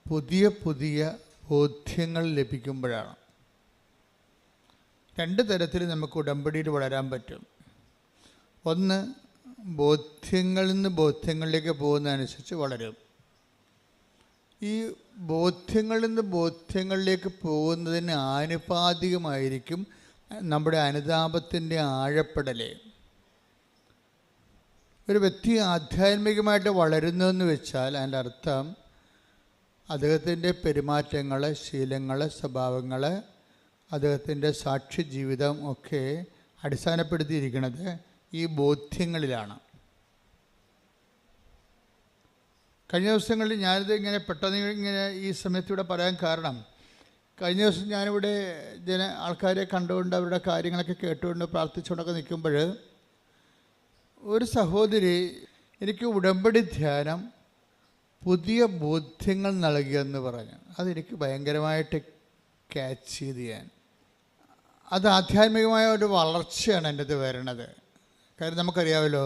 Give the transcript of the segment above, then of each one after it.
പുതിയ പുതിയ ബോധ്യങ്ങൾ ലഭിക്കുമ്പോഴാണ്. രണ്ട് തരത്തിൽ നമുക്ക് ഉടമ്പടിയിൽ വളരാൻ പറ്റും. ഒന്ന്, ബോധ്യങ്ങളിൽ നിന്ന് ബോധ്യങ്ങളിലേക്ക് പോകുന്നതനുസരിച്ച് വളരും. ഈ ബോധ്യങ്ങളിൽ നിന്ന് ബോധ്യങ്ങളിലേക്ക് പോകുന്നതിന് ആനുപാതികമായിരിക്കും നമ്മുടെ അനുതാപത്തിൻ്റെ ആഴപ്പെടൽ. ഒരു വ്യക്തി ആധ്യാത്മികമായിട്ട് വളരുന്നതെന്ന് വെച്ചാൽ അതിൻ്റെ അർത്ഥം അദ്ദേഹത്തിൻ്റെ പെരുമാറ്റങ്ങൾ, ശീലങ്ങൾ, സ്വഭാവങ്ങൾ, അദ്ദേഹത്തിൻ്റെ സാക്ഷി ജീവിതം ഒക്കെ അടിസ്ഥാനപ്പെടുത്തിയിരിക്കുന്നത് ഈ ബോധ്യങ്ങളിലാണ്. കഴിഞ്ഞ ദിവസങ്ങളിൽ ഞാനിത് ഇങ്ങനെ പെട്ടെന്ന് ഇങ്ങനെ ഈ സമയത്തൂടെ പറയാൻ കാരണം, കഴിഞ്ഞ ദിവസം ഞാനിവിടെ ആൾക്കാരെ കണ്ടുകൊണ്ട് അവരുടെ കാര്യങ്ങളൊക്കെ കേട്ടുകൊണ്ട് പ്രാർത്ഥിച്ചുകൊണ്ടൊക്കെ നിൽക്കുമ്പോൾ ഒരു സഹോദരി എനിക്ക് ഉടമ്പടി ധ്യാനം പുതിയ ബോധ്യങ്ങൾ നൽകിയെന്ന് പറഞ്ഞു. അതെനിക്ക് ഭയങ്കരമായിട്ട് ക്യാച്ച് ചെയ്ത് അത് ആധ്യാത്മികമായ ഒരു വളർച്ചയാണ് എൻ്റെ അത് വരണത്. കാര്യം നമുക്കറിയാമല്ലോ,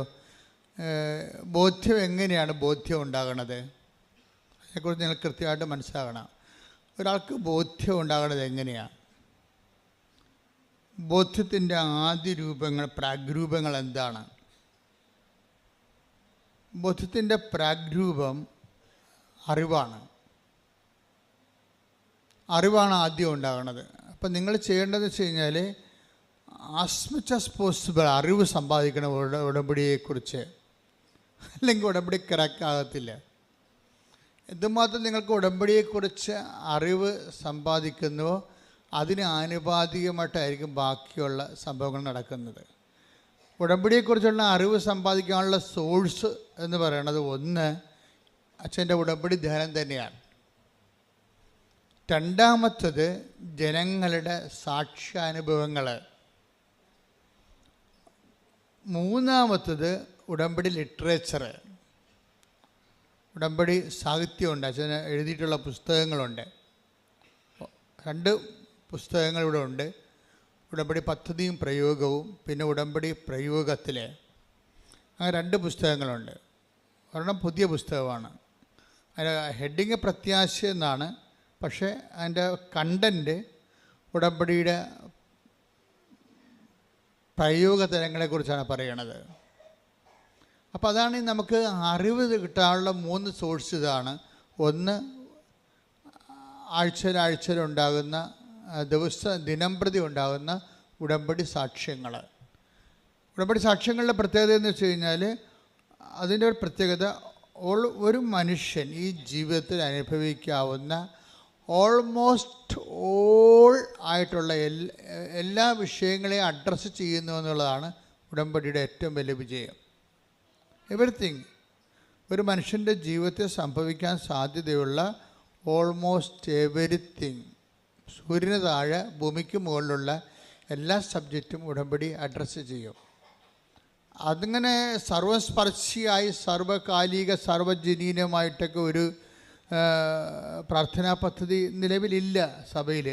ബോധ്യം എങ്ങനെയാണ് ബോധ്യം ഉണ്ടാകണത്, അതിനെക്കുറിച്ച് നിങ്ങൾ കൃത്യമായിട്ട് മനസ്സിലാക്കണം. ഒരാൾക്ക് ബോധ്യം ഉണ്ടാകണത് എങ്ങനെയാണ്? ബോധ്യത്തിൻ്റെ ആദ്യ രൂപങ്ങൾ, പ്രാഗ്രൂപങ്ങൾ എന്താണ്? ബോധ്യത്തിൻ്റെ പ്രാഗ്രൂപം അറിവാണ്. അറിവാണ് ആദ്യം ഉണ്ടാകുന്നത്. അപ്പം നിങ്ങൾ ചെയ്യേണ്ടതെന്ന് വെച്ച് കഴിഞ്ഞാൽ ആസ് മച്ച് ആസ് പോസിബിൾ അറിവ് സമ്പാദിക്കണം ഉടമ്പടിയെക്കുറിച്ച്. അല്ലെങ്കിൽ ഉടമ്പടി കറക്റ്റാകത്തില്ല. എന്തുമാത്രം നിങ്ങൾക്ക് ഉടമ്പടിയെക്കുറിച്ച് അറിവ് സമ്പാദിക്കുന്നുവോ അതിന് ആനുപാതികമായിട്ടായിരിക്കും ബാക്കിയുള്ള സംഭവങ്ങൾ നടക്കുന്നത്. ഉടമ്പടിയെക്കുറിച്ചുള്ള അറിവ് സമ്പാദിക്കാനുള്ള സോഴ്സ് എന്ന് പറയുന്നത് ഒന്ന് അച്ഛൻ്റെ ഉടമ്പടി ധ്യാനം തന്നെയാണ്. രണ്ടാമത്തത് ജനങ്ങളുടെ സാക്ഷ്യാനുഭവങ്ങൾ. മൂന്നാമത്തത് ഉടമ്പടി ലിറ്ററേച്ചർ, ഉടമ്പടി സാഹിത്യമുണ്ട്. അച്ഛന് എഴുതിയിട്ടുള്ള പുസ്തകങ്ങളുണ്ട്. 2 പുസ്തകങ്ങൾ ഇവിടെ ഉണ്ട്. ഉടമ്പടി പദ്ധതിയും പ്രയോഗവും, പിന്നെ ഉടമ്പടി പ്രയോഗത്തിലെ, അങ്ങനെ 2 പുസ്തകങ്ങളുണ്ട്. ഒരെണ്ണം പുതിയ പുസ്തകമാണ്. അതിൻ്റെ ഹെഡിങ് പ്രത്യാശ എന്നാണ്. പക്ഷേ അതിൻ്റെ കണ്ടൻറ്റ് ഉടമ്പടിയുടെ പ്രയോഗതലങ്ങളെക്കുറിച്ചാണ് പറയണത്. അപ്പോൾ അതാണ് നമുക്ക് അറിവ് കിട്ടാനുള്ള 3 സോഴ്സ് ഇതാണ്. ഒന്ന്, ആഴ്ചയിലുണ്ടാകുന്ന ദിനം പ്രതി ഉണ്ടാകുന്ന ഉടമ്പടി സാക്ഷ്യങ്ങൾ. ഉടമ്പടി സാക്ഷ്യങ്ങളുടെ പ്രത്യേകത എന്ന് വെച്ച് കഴിഞ്ഞാൽ, അതിൻ്റെ ഒരു പ്രത്യേകത ഒരു മനുഷ്യൻ ഈ ജീവിതത്തിൽ അനുഭവിക്കാവുന്ന ഓൾമോസ്റ്റ് ഓൾ ആയിട്ടുള്ള എല്ലാ വിഷയങ്ങളെയും അഡ്രസ്സ് ചെയ്യുന്നു എന്നുള്ളതാണ് ഉടമ്പടിയുടെ ഏറ്റവും വലിയ വിജയം. എവറിത്തിങ്, ഒരു മനുഷ്യൻ്റെ ജീവിതത്തിൽ സംഭവിക്കാൻ സാധ്യതയുള്ള ഓൾമോസ്റ്റ് എവരിത്തിങ്, സൂര്യന് താഴെ ഭൂമിക്ക് മുകളിലുള്ള എല്ലാ സബ്ജക്റ്റും ഉടമ്പടി അഡ്രസ്സ് ചെയ്യും. അതിങ്ങനെ സർവസ്പർശിയായി സർവകാലിക സർവജനീനമായിട്ടൊക്കെ ഒരു പ്രാർത്ഥനാ പദ്ധതി നിലവിലില്ല സഭയിൽ.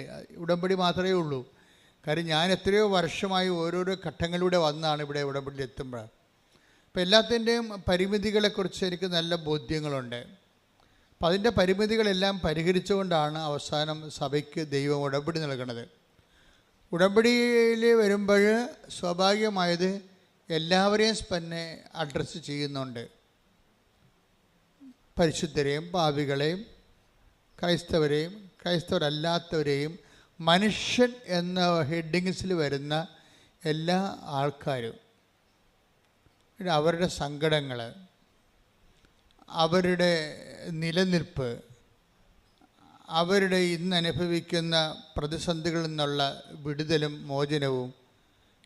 ഉടമ്പടി മാത്രമേ ഉള്ളൂ. കാര്യം ഞാൻ എത്രയോ വർഷമായി ഓരോരോ ഘട്ടങ്ങളിലൂടെ വന്നാണ് ഇവിടെ ഉടമ്പടിയിൽ എത്തുമ്പോൾ. അപ്പോൾ എല്ലാത്തിൻ്റെയും പരിമിതികളെക്കുറിച്ച് എനിക്ക് നല്ല ബോധ്യങ്ങളുണ്ട്. അപ്പം അതിൻ്റെ പരിമിതികളെല്ലാം പരിഹരിച്ചുകൊണ്ടാണ് അവസാനം സഭയ്ക്ക് ദൈവം ഉടമ്പടി നൽകുന്നത്. ഉടമ്പടിയിൽ വരുമ്പോൾ സ്വാഭാവികമായത് എല്ലാവരെയും തന്നെ അഡ്രസ്സ് ചെയ്യുന്നുണ്ട്. പരിശുദ്ധരെയും പാപികളെയും ക്രൈസ്തവരെയും ക്രൈസ്തവരല്ലാത്തവരെയും മനുഷ്യൻ എന്ന ഹെഡിങ്സിൽ വരുന്ന എല്ലാ ആൾക്കാരും അവരുടെ സങ്കടങ്ങൾ, അവരുടെ നിലനിൽപ്പ്, അവരുടെ ഇന്ന് അനുഭവിക്കുന്ന പ്രതിസന്ധികളിൽ നിന്നുള്ള വിടുതലും മോചനവും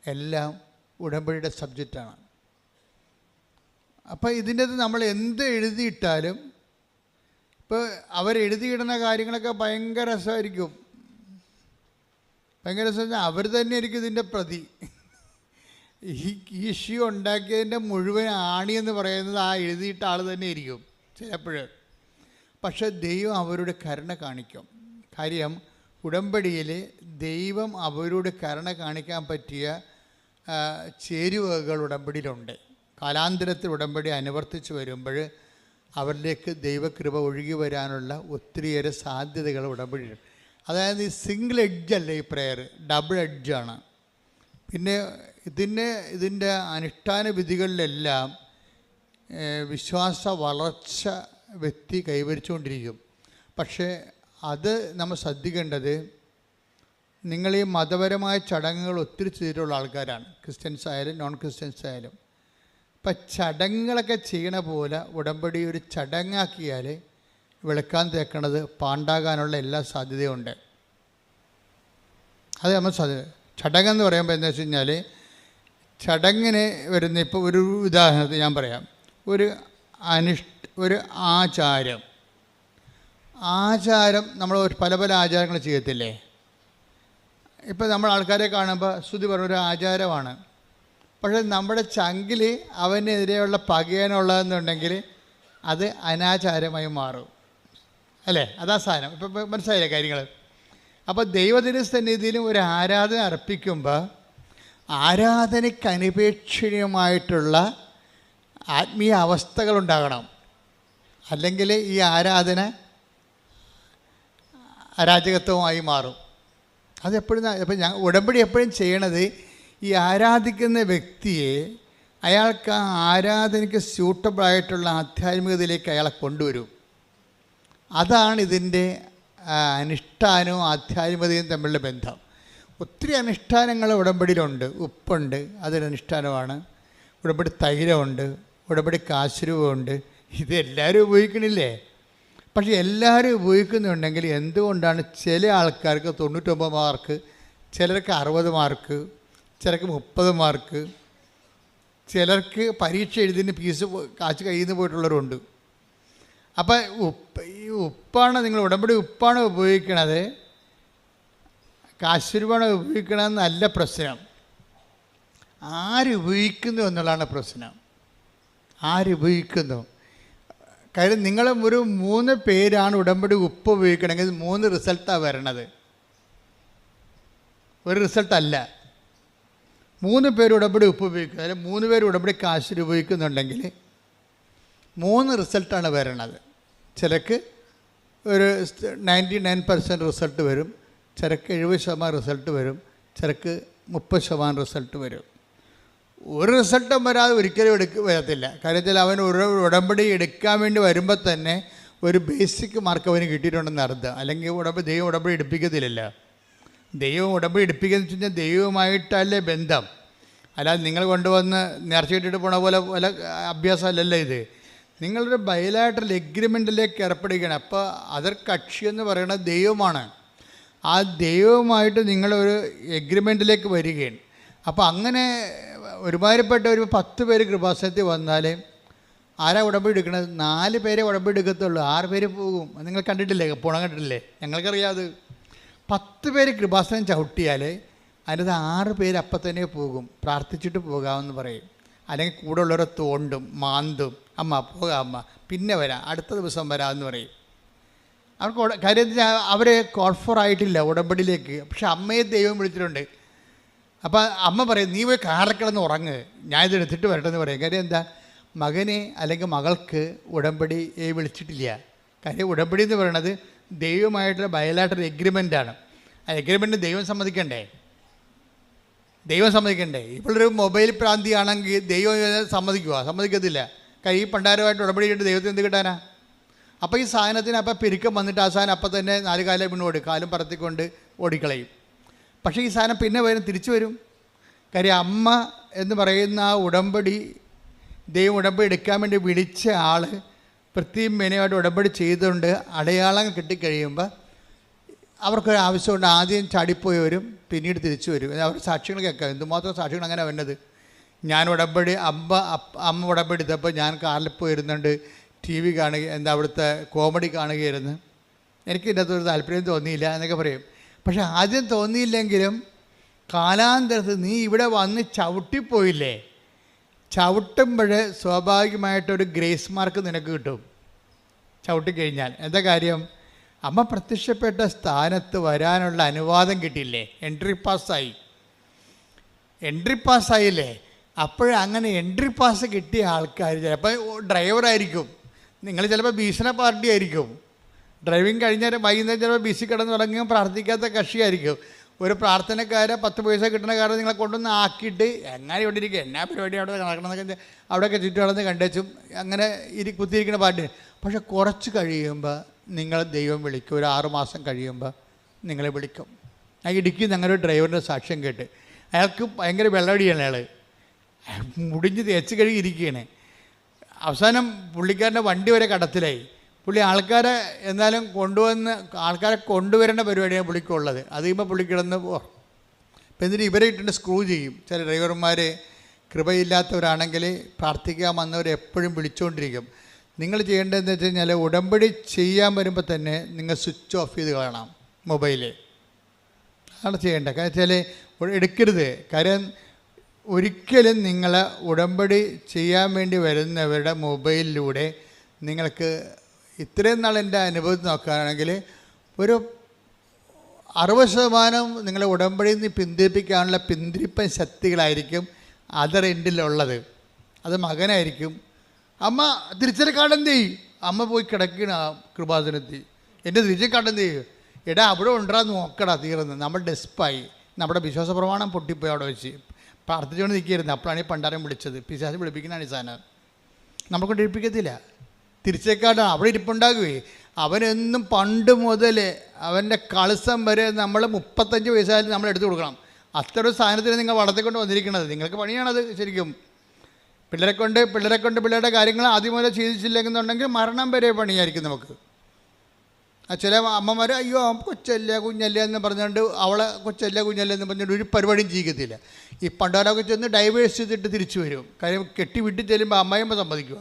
എല്ലാം ഉടമ്പടിയുടെ സബ്ജക്റ്റാണ്. അപ്പോൾ ഇതിൻ്റെ നമ്മൾ എന്ത് എഴുതിയിട്ടാലും, ഇപ്പോൾ അവരെഴുതിയിടുന്ന കാര്യങ്ങളൊക്കെ ഭയങ്കര രസമായിരിക്കും. ഭയങ്കര രസം. അവർ തന്നെ ആയിരിക്കും ഇതിൻ്റെ പ്രതി. ഈ ഇഷ്യൂ ഉണ്ടാക്കിയതിൻ്റെ മുഴുവൻ ആണിയെന്ന് പറയുന്നത് ആ എഴുതിയിട്ട ആൾ തന്നെ ആയിരിക്കും ചിലപ്പോൾ. പക്ഷെ ദൈവം അവരുടെ കരുണ കാണിക്കും. കാര്യം ഉടമ്പടിയിൽ ദൈവം അവരോട് കരുണ കാണിക്കാൻ പറ്റിയ ചേരുവകൾ ഉടമ്പടിയിലുണ്ട്. കാലാന്തരത്തിൽ ഉടമ്പടി അനുവർത്തിച്ച് വരുമ്പോൾ അവരിലേക്ക് ദൈവകൃപ ഒഴുകി വരാനുള്ള ഒത്തിരിയേറെ സാധ്യതകൾ ഉടമ്പടിയുണ്ട്. അതായത് ഈ സിംഗിൾ എഡ്ജല്ല ഈ പ്രെയർ, ഡബിൾ എഡ്ജാണ്. പിന്നെ ഇതിൻ്റെ അനുഷ്ഠാന വിധികളിലെല്ലാം വിശ്വാസ വളർച്ച വ്യക്തി കൈവരിച്ചുകൊണ്ടിരിക്കും. പക്ഷേ അത് നമ്മൾ ശ്രദ്ധിക്കേണ്ടത്, നിങ്ങൾ ഈ മതപരമായ ചടങ്ങുകൾ ഒത്തിരി ചെയ്തിട്ടുള്ള ആൾക്കാരാണ്, ക്രിസ്ത്യൻസ് ആയാലും നോൺ ക്രിസ്ത്യൻസ് ആയാലും. ഇപ്പം ചടങ്ങുകളൊക്കെ ചെയ്യണ പോലെ ഉടമ്പടി ഒരു ചടങ്ങാക്കിയാൽ വെളുക്കാൻ തേക്കണത് പാണ്ടാകാനുള്ള എല്ലാ സാധ്യതയുണ്ട്. അത് നമ്മൾ ചടങ്ങെന്ന് പറയുമ്പോൾ എന്താ വെച്ച് കഴിഞ്ഞാൽ, ചടങ്ങിന് വരുന്ന ഇപ്പോൾ ഒരു ഉദാഹരണത്തിന് ഞാൻ പറയാം. ഒരു ആചാരം നമ്മൾ പല പല ആചാരങ്ങൾ ചെയ്യത്തില്ലേ. ഇപ്പം നമ്മൾ ആൾക്കാരെ കാണുമ്പോൾ ശ്രുതി പറഞ്ഞൊരു ആചാരമാണ്, പക്ഷേ നമ്മുടെ ചങ്കിൽ അവനെതിരെയുള്ള പകയാനുള്ളതെന്നുണ്ടെങ്കിൽ അത് അനാചാരമായി മാറും അല്ലേ. അതാ സാധനം. ഇപ്പം മനസ്സിലായില്ലേ കാര്യങ്ങൾ. അപ്പോൾ ദൈവത്തിൻ്റെ സന്നിധിയിലും ഒരു ആരാധന അർപ്പിക്കുമ്പോൾ ആരാധനയ്ക്ക് അനപേക്ഷണീയമായിട്ടുള്ള ആത്മീയ അവസ്ഥകളുണ്ടാകണം. അല്ലെങ്കിൽ ഈ ആരാധന അരാജകത്വമായി മാറും. അതെപ്പോഴും ഇപ്പം ഉടമ്പടി എപ്പോഴും ചെയ്യണത്, ഈ ആരാധിക്കുന്ന വ്യക്തിയെ അയാൾക്ക് ആ ആരാധനയ്ക്ക് സ്യൂട്ടബിളായിട്ടുള്ള ആധ്യാത്മികതയിലേക്ക് അയാളെ കൊണ്ടുവരും. അതാണ് ഇതിൻ്റെ അനുഷ്ഠാനവും ആധ്യാത്മികതയും തമ്മിലുള്ള ബന്ധം. ഒത്തിരി അനുഷ്ഠാനങ്ങൾ ഉടമ്പടിയിലുണ്ട്. ഉപ്പുണ്ട്, അതൊരനുഷ്ഠാനമാണ്. ഉടമ്പടി തൈലമുണ്ട്, ഉടമ്പടി കാശുരൂപമുണ്ട്. ഇതെല്ലാവരും ഉപയോഗിക്കണില്ലേ? പക്ഷേ എല്ലാവരും ഉപയോഗിക്കുന്നുണ്ടെങ്കിൽ എന്തുകൊണ്ടാണ് ചില ആൾക്കാർക്ക് 99 മാർക്ക്, ചിലർക്ക് 60 മാർക്ക്, ചിലർക്ക് 30 മാർക്ക്, ചിലർക്ക് പരീക്ഷ എഴുതിന് ഫീസ് കാശ് കയ്യിൽ നിന്ന് പോയിട്ടുള്ളവരുണ്ട്. അപ്പം ഈ ഉപ്പാണ് നിങ്ങൾ ഉടമ്പടി ഉപ്പാണ് ഉപയോഗിക്കണത്, കാശുരൂപമാണ് ഉപയോഗിക്കണമെന്നല്ല പ്രശ്നം. ആരുപയോഗിക്കുന്നു എന്നുള്ളതാണ് പ്രശ്നം. ആരുപയോഗിക്കുന്നു. കാര്യം നിങ്ങൾ ഒരു 3 പേരാണ് ഉടമ്പടി ഉപ്പ് ഉപയോഗിക്കണമെങ്കിൽ 3 റിസൾട്ടാണ് വരണത്, ഒരു റിസൾട്ടല്ല. 3 പേര് ഉടമ്പടി ഉപ്പ് ഉപയോഗിക്കുന്നത്, അല്ലെങ്കിൽ 3 പേര് ഉടമ്പടി കാശ് ഉപയോഗിക്കുന്നുണ്ടെങ്കിൽ 3 റിസൾട്ടാണ് വരണത്. ചിലക്ക് ഒരു 99% റിസൾട്ട് വരും, ചിലക്ക് 70% റിസൾട്ട് വരും, ചിലക്ക് 30% റിസൾട്ട് വരും. ഒരു റിസൾട്ടും വരാതെ ഒരിക്കലും വരത്തില്ല. കാര്യത്തിൽ അവൻ ഒരു ഉടമ്പടി എടുക്കാൻ വേണ്ടി വരുമ്പോൾ തന്നെ ഒരു ബേസിക് മാർക്ക് അവന് കിട്ടിയിട്ടുണ്ടെന്ന് അർത്ഥം. അല്ലെങ്കിൽ ദൈവം ഉടമ്പടി എടുപ്പിക്കത്തില്ലല്ലോ. ദൈവം ഉടമ്പടി എടുപ്പിക്കുന്നത് വെച്ച് കഴിഞ്ഞാൽ ദൈവമായിട്ടല്ലേ ബന്ധം, അല്ലാതെ നിങ്ങൾ കൊണ്ടുവന്ന് നേർച്ചയിട്ടിട്ട് പോണ പോലെ പല അഭ്യാസമല്ലല്ലോ ഇത്. നിങ്ങളൊരു ബയലാറ്ററൽ എഗ്രിമെൻറ്റിലേക്ക് ഏർപ്പെടുകയാണ്. അപ്പോൾ അതർ കക്ഷി എന്ന് പറയുന്നത് ദൈവമാണ്. ആ ദൈവവുമായിട്ട് നിങ്ങളൊരു എഗ്രിമെൻറ്റിലേക്ക് വരികയാണ്. അപ്പോൾ അങ്ങനെ ഒരുമാതിരിപ്പെട്ട ഒരു 10 പേര് കൃപാസനത്തിൽ വന്നാൽ ആരാ ഉടമ്പടി എടുക്കണത്? 4 പേരെ ഉടമ്പടി എടുക്കത്തുള്ളൂ, 6 പേര് പോകും. നിങ്ങൾ കണ്ടിട്ടില്ലേ? പോണം കണ്ടിട്ടില്ലേ? ഞങ്ങൾക്കറിയാതെ 10 പേര് കൃപാസനം ചവിട്ടിയാൽ അതിനകത്ത് 6 പേര് അപ്പം തന്നെ പോകും. പ്രാർത്ഥിച്ചിട്ട് പോകാമെന്ന് പറയും. അല്ലെങ്കിൽ കൂടെ ഉള്ളവരെ തോണ്ടും മാന്തും, അമ്മ പോകാം അമ്മ പിന്നെ വരാം അടുത്ത ദിവസം വരാമെന്ന് പറയും. അവർക്ക് കാര്യത്തിൽ അവരെ കോൺഫറായിട്ടില്ല ഉടമ്പടിയിലേക്ക്. പക്ഷെ അമ്മയെ ദൈവം വിളിച്ചിട്ടുണ്ട്. അപ്പോൾ അമ്മ പറയും, നീ പോയി കാറിൽ ഉറങ്ങ്, ഞാൻ ഇത് എടുത്തിട്ട് വരട്ടെന്ന് പറയും. കാര്യം എന്താ? മകനെ അല്ലെങ്കിൽ മകൾക്ക് ഉടമ്പടി വിളിച്ചിട്ടില്ല. കാര്യം ഉടമ്പടി എന്ന് പറയുന്നത് ദൈവമായിട്ടുള്ള ബയലാറ്ററൽ എഗ്രിമെൻ്റാണ്. ആ എഗ്രിമെൻറ്റ് ദൈവം സമ്മതിക്കണ്ടേ? ഇപ്പോഴൊരു മൊബൈൽ പ്രാന്തിയാണെങ്കിൽ ദൈവം സമ്മതിക്കുമോ? സമ്മതിക്കത്തില്ല. കാര്യം ഈ പണ്ടാരമായിട്ട് ഉടമ്പടി ചെയ്തിട്ട് ദൈവത്തിന് എന്ത് കിട്ടാനാ? അപ്പോൾ ഈ സാധനത്തിന് അപ്പം പെരുക്കം വന്നിട്ട് ആ സാധനം അപ്പം തന്നെ 4 കാലം വീണ് ഓടും, കാലും പറത്തിക്കൊണ്ട് ഓടിക്കളയും. പക്ഷേ ഈ സാധനം പിന്നെ തിരിച്ചു വരും. കാര്യം അമ്മ എന്ന് പറയുന്ന ആ ഉടമ്പടി, ദൈവം ഉടമ്പടി എടുക്കാൻ വേണ്ടി വിളിച്ച ആൾ പ്രത്യേകം മെനയായിട്ട് ഉടമ്പടി ചെയ്തുകൊണ്ട് അടയാളം കിട്ടിക്കഴിയുമ്പോൾ അവർക്കൊരു ആവശ്യമുണ്ട്. ആദ്യം ചാടിപ്പോയി വരും, പിന്നീട് തിരിച്ചു വരും. അവർ സാക്ഷ്യങ്ങൾ കേൾക്കാം. എന്തുമാത്രം സാക്ഷ്യങ്ങൾ അങ്ങനെ വരുന്നത്. ഞാൻ ഉടമ്പടി അമ്മ ഉടമ്പടി എടുത്തപ്പോൾ ഞാൻ കാറിൽ പോയിരുന്നുണ്ട്, TV കാണുക, അവിടുത്തെ കോമഡി കാണുകയായിരുന്നു, എനിക്ക് ഇതിൻ്റെ അകത്തൊരു താല്പര്യം തോന്നിയില്ല എന്നൊക്കെ പറയും. പക്ഷെ ആദ്യം തോന്നിയില്ലെങ്കിലും കാലാന്തരത്ത് നീ ഇവിടെ വന്ന് ചവിട്ടിപ്പോയില്ലേ, ചവിട്ടുമ്പോൾ സ്വാഭാവികമായിട്ടൊരു ഗ്രേസ് മാർക്ക് നിനക്ക് കിട്ടും. ചവിട്ടിക്കഴിഞ്ഞാൽ എന്താ കാര്യം? അമ്മ പ്രത്യക്ഷപ്പെട്ട സ്ഥാനത്ത് വരാനുള്ള അനുവാദം കിട്ടിയില്ലേ, എൻട്രി പാസ്സായില്ലേ. അപ്പോഴങ്ങനെ എൻട്രി പാസ് കിട്ടിയ ആൾക്കാർ ചിലപ്പോൾ ഡ്രൈവറായിരിക്കും, നിങ്ങൾ ചിലപ്പോൾ ഭീഷണ പാർട്ടി ആയിരിക്കും. ഡ്രൈവിംഗ് കഴിഞ്ഞാൽ വൈകുന്നേരം ചിലപ്പോൾ ബിസി കിടന്ന് തുടങ്ങിയും പ്രാർത്ഥിക്കാത്ത കക്ഷിയായിരിക്കും. ഒരു പ്രാർത്ഥനക്കാരെ 10 പൈസ കിട്ടുന്ന കാര്യം നിങ്ങളെ കൊണ്ടൊന്ന് ആക്കിയിട്ട് എങ്ങനെ ഇവിടെ ഇരിക്കുക, എന്നാ പരിപാടി അവിടെ നടക്കണമെന്നൊക്കെ അവിടെയൊക്കെ ചുറ്റും നടന്ന് കണ്ടുവച്ചും അങ്ങനെ കുത്തിയിരിക്കുന്ന പാർട്ടി. പക്ഷെ കുറച്ച് കഴിയുമ്പോൾ നിങ്ങളെ ദൈവം വിളിക്കും. ഒരു 6 മാസം കഴിയുമ്പോൾ നിങ്ങളെ വിളിക്കും. ആ ഇടുക്കി ഞങ്ങളുടെ ഡ്രൈവറിൻ്റെ സാക്ഷ്യം കേട്ട്, അയാൾക്ക് ഭയങ്കര വെള്ളമടിയാണ്. അയാൾ മുടിഞ്ഞ് തേച്ച് കഴുകിയിരിക്കുകയാണ്. അവസാനം പുള്ളിക്കാരൻ്റെ വണ്ടി വരെ കടത്തിലായി. പുള്ളി ആൾക്കാരെ എന്നാലും ആൾക്കാരെ കൊണ്ടുവരേണ്ട പരിപാടിയാണ് പുള്ളിക്കുള്ളത്. അത് കഴിയുമ്പോൾ പുള്ളി കിടന്ന് ഇപ്പം എന്നിട്ട് ഇവരെ ഇട്ടിട്ട് സ്ക്രൂ ചെയ്യും. ചില ഡ്രൈവർമാർ കൃപയില്ലാത്തവരാണെങ്കിൽ പ്രാർത്ഥിക്കാൻ വന്നവർ എപ്പോഴും വിളിച്ചുകൊണ്ടിരിക്കും. നിങ്ങൾ ചെയ്യേണ്ടതെന്ന് വെച്ച് കഴിഞ്ഞാൽ ഉടമ്പടി ചെയ്യാൻ വരുമ്പോൾ തന്നെ നിങ്ങൾ സ്വിച്ച് ഓഫ് ചെയ്ത് കാണാം മൊബൈൽ. അതാണ് ചെയ്യേണ്ടത്. കാരണം വെച്ചാൽ എടുക്കരുത്. കാര്യം ഒരിക്കലും നിങ്ങൾ ഉടമ്പടി ചെയ്യാൻ വേണ്ടി വരുന്നവരുടെ മൊബൈലിലൂടെ നിങ്ങൾക്ക് ഇത്രയും നാൾ എൻ്റെ അനുഭവത്തിൽ നോക്കുകയാണെങ്കിൽ ഒരു 60% നിങ്ങളെ ഉടമ്പടിയിൽ നിന്ന് പിന്തിരിപ്പിക്കാനുള്ള പിന്തിരിപ്പൻ ശക്തികളായിരിക്കും അതർ എൻഡിലുള്ളത്. അത് മകനായിരിക്കും. അമ്മ തിരിച്ചറി കാർഡ് ചെയ്യും. അമ്മ പോയി കിടക്കണം ആ കൃപാസനത്തിൽ. എൻ്റെ തിരിച്ചറി കാർഡ് ചെയ്യും. എടാ അവിടെ ഉണ്ടാന്ന് നോക്കടാ, തീർന്ന് നമ്മൾ ഡെസ്പായി. നമ്മുടെ വിശ്വാസ പ്രമാണം പൊട്ടിപ്പോയി. അവിടെ വെച്ച് പ്രാർത്ഥിച്ചുകൊണ്ട് നിൽക്കുകയായിരുന്നു. അപ്പോഴാണ് ഈ പണ്ടാരം വിളിച്ചത്. പിശാച് വിളിപ്പിക്കുന്നതാണ് ഈ സാധനം. നമുക്ക് ഏൽപ്പിക്കത്തില്ല. തിരിച്ചേക്കാട്ടാണ് അവിടെ ഇരിപ്പുണ്ടാകുകയെ. അവനെന്നും പണ്ട് മുതൽ അവൻ്റെ കളിസം വരെ നമ്മൾ 35 വയസ്സായാലും നമ്മൾ എടുത്തു കൊടുക്കണം. അത്ര ഒരു സാധനത്തിന് നിങ്ങൾ വളർത്തിക്കൊണ്ട് വന്നിരിക്കുന്നത്. നിങ്ങൾക്ക് പണിയാണത്. ശരിക്കും പിള്ളേരെ കൊണ്ട് പിള്ളേരുടെ കാര്യങ്ങൾ ആദ്യം മുതൽ ചെയ്തിച്ചില്ലെന്നുണ്ടെങ്കിൽ മരണം വരെ പണിയായിരിക്കും നമുക്ക്. ചില അമ്മമാർ അയ്യോ കൊച്ചല്ല കുഞ്ഞല്ല എന്ന് പറഞ്ഞുകൊണ്ട് അവളെ കൊച്ചല്ല കുഞ്ഞല്ല എന്ന് പറഞ്ഞുകൊണ്ട് ഒരു പരിപാടിയും ചെയ്യിക്കത്തില്ല. ഈ പണ്ടാരൊക്കെ ചെന്ന് ഡൈവേഴ്സ് ചെയ്തിട്ട് തിരിച്ചു വരും. കാര്യം കെട്ടി വിട്ട് ചെല്ലുമ്പോൾ അമ്മയമ്മ സമ്മതിക്കുക.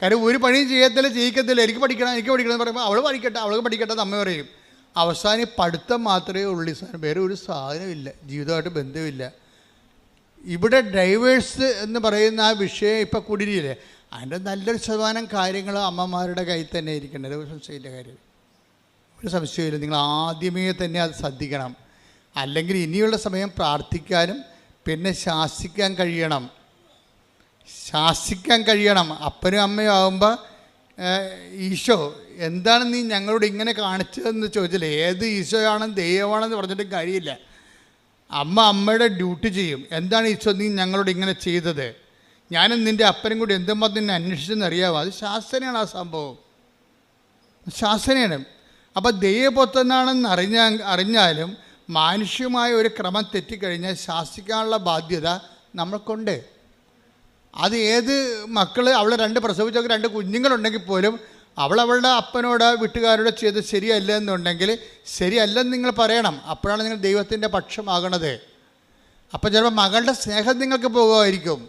കാര്യം ഒരു പണിയും ചെയ്യിക്കത്തില്ല. എനിക്ക് പഠിക്കണം എന്ന് പറയുമ്പോൾ അവൾ അവൾക്ക് പഠിക്കട്ടെ എന്ന് അമ്മ പറയും. അവസാനം പഠിത്തം മാത്രമേ ഉള്ളൂ. സാധനം വേറെ ഒരു സാധനമില്ല, ജീവിതമായിട്ട് ബന്ധമില്ല. ഇവിടെ ഡൈവേഴ്സ് എന്ന് പറയുന്ന ആ വിഷയം ഇപ്പോൾ കുടിരിയില്ലേ, അതിൻ്റെ നല്ലൊരു ശതമാനം കാര്യങ്ങൾ അമ്മമാരുടെ കയ്യിൽ തന്നെ ഇരിക്കേണ്ടത്. ഒരു സംശയമില്ല. കാര്യം ഒരു സംശയമില്ല. നിങ്ങൾ ആദ്യമേ തന്നെ അത് ശ്രദ്ധിക്കണം. അല്ലെങ്കിൽ ഇനിയുള്ള സമയം പ്രാർത്ഥിക്കാനും പിന്നെ ശാസിക്കാൻ കഴിയണം. അപ്പനും അമ്മയും ആകുമ്പോൾ ഈശോ എന്താണ് നീ ഞങ്ങളോട് ഇങ്ങനെ കാണിച്ചതെന്ന് ചോദിച്ചില്ലേ. ഏത് ഈശോയാണെന്ന് ദൈവമാണെന്ന് പറഞ്ഞിട്ട് കാര്യമില്ല. അമ്മയുടെ ഡ്യൂട്ടി ചെയ്യും. എന്താണ് ഈശോ നീ ഞങ്ങളോട് ഇങ്ങനെ ചെയ്തത്, ഞാനും നിൻ്റെ അപ്പനും കൂടി എന്തുമ്പോൾ നിന്നെ അന്വേഷിച്ചെന്നറിയാമോ? അത് ശാസനയാണ്. ആ സംഭവം ശാസനയാണ്. അപ്പോൾ ദൈവപുത്രനാണെന്ന് അറിഞ്ഞാലും മാനുഷ്യമായ ഒരു ക്രമം തെറ്റിക്കഴിഞ്ഞാൽ ശാസിക്കാനുള്ള ബാധ്യത നമ്മൾക്കുണ്ട്. അത് ഏത് മക്കൾ അവളെ 2 പ്രസവിച്ചൊക്കെ 2 കുഞ്ഞുങ്ങളുണ്ടെങ്കിൽ പോലും അവളുടെ അപ്പനോട് വീട്ടുകാരോട് ചെയ്ത് ശരിയല്ല എന്നുണ്ടെങ്കിൽ ശരിയല്ലെന്ന് നിങ്ങൾ പറയണം. അപ്പോഴാണ് നിങ്ങൾ ദൈവത്തിൻ്റെ പക്ഷമാകണത്. അപ്പോൾ ചിലപ്പോൾ മകളുടെ സ്നേഹം നിങ്ങൾക്ക് പോകുമായിരിക്കും.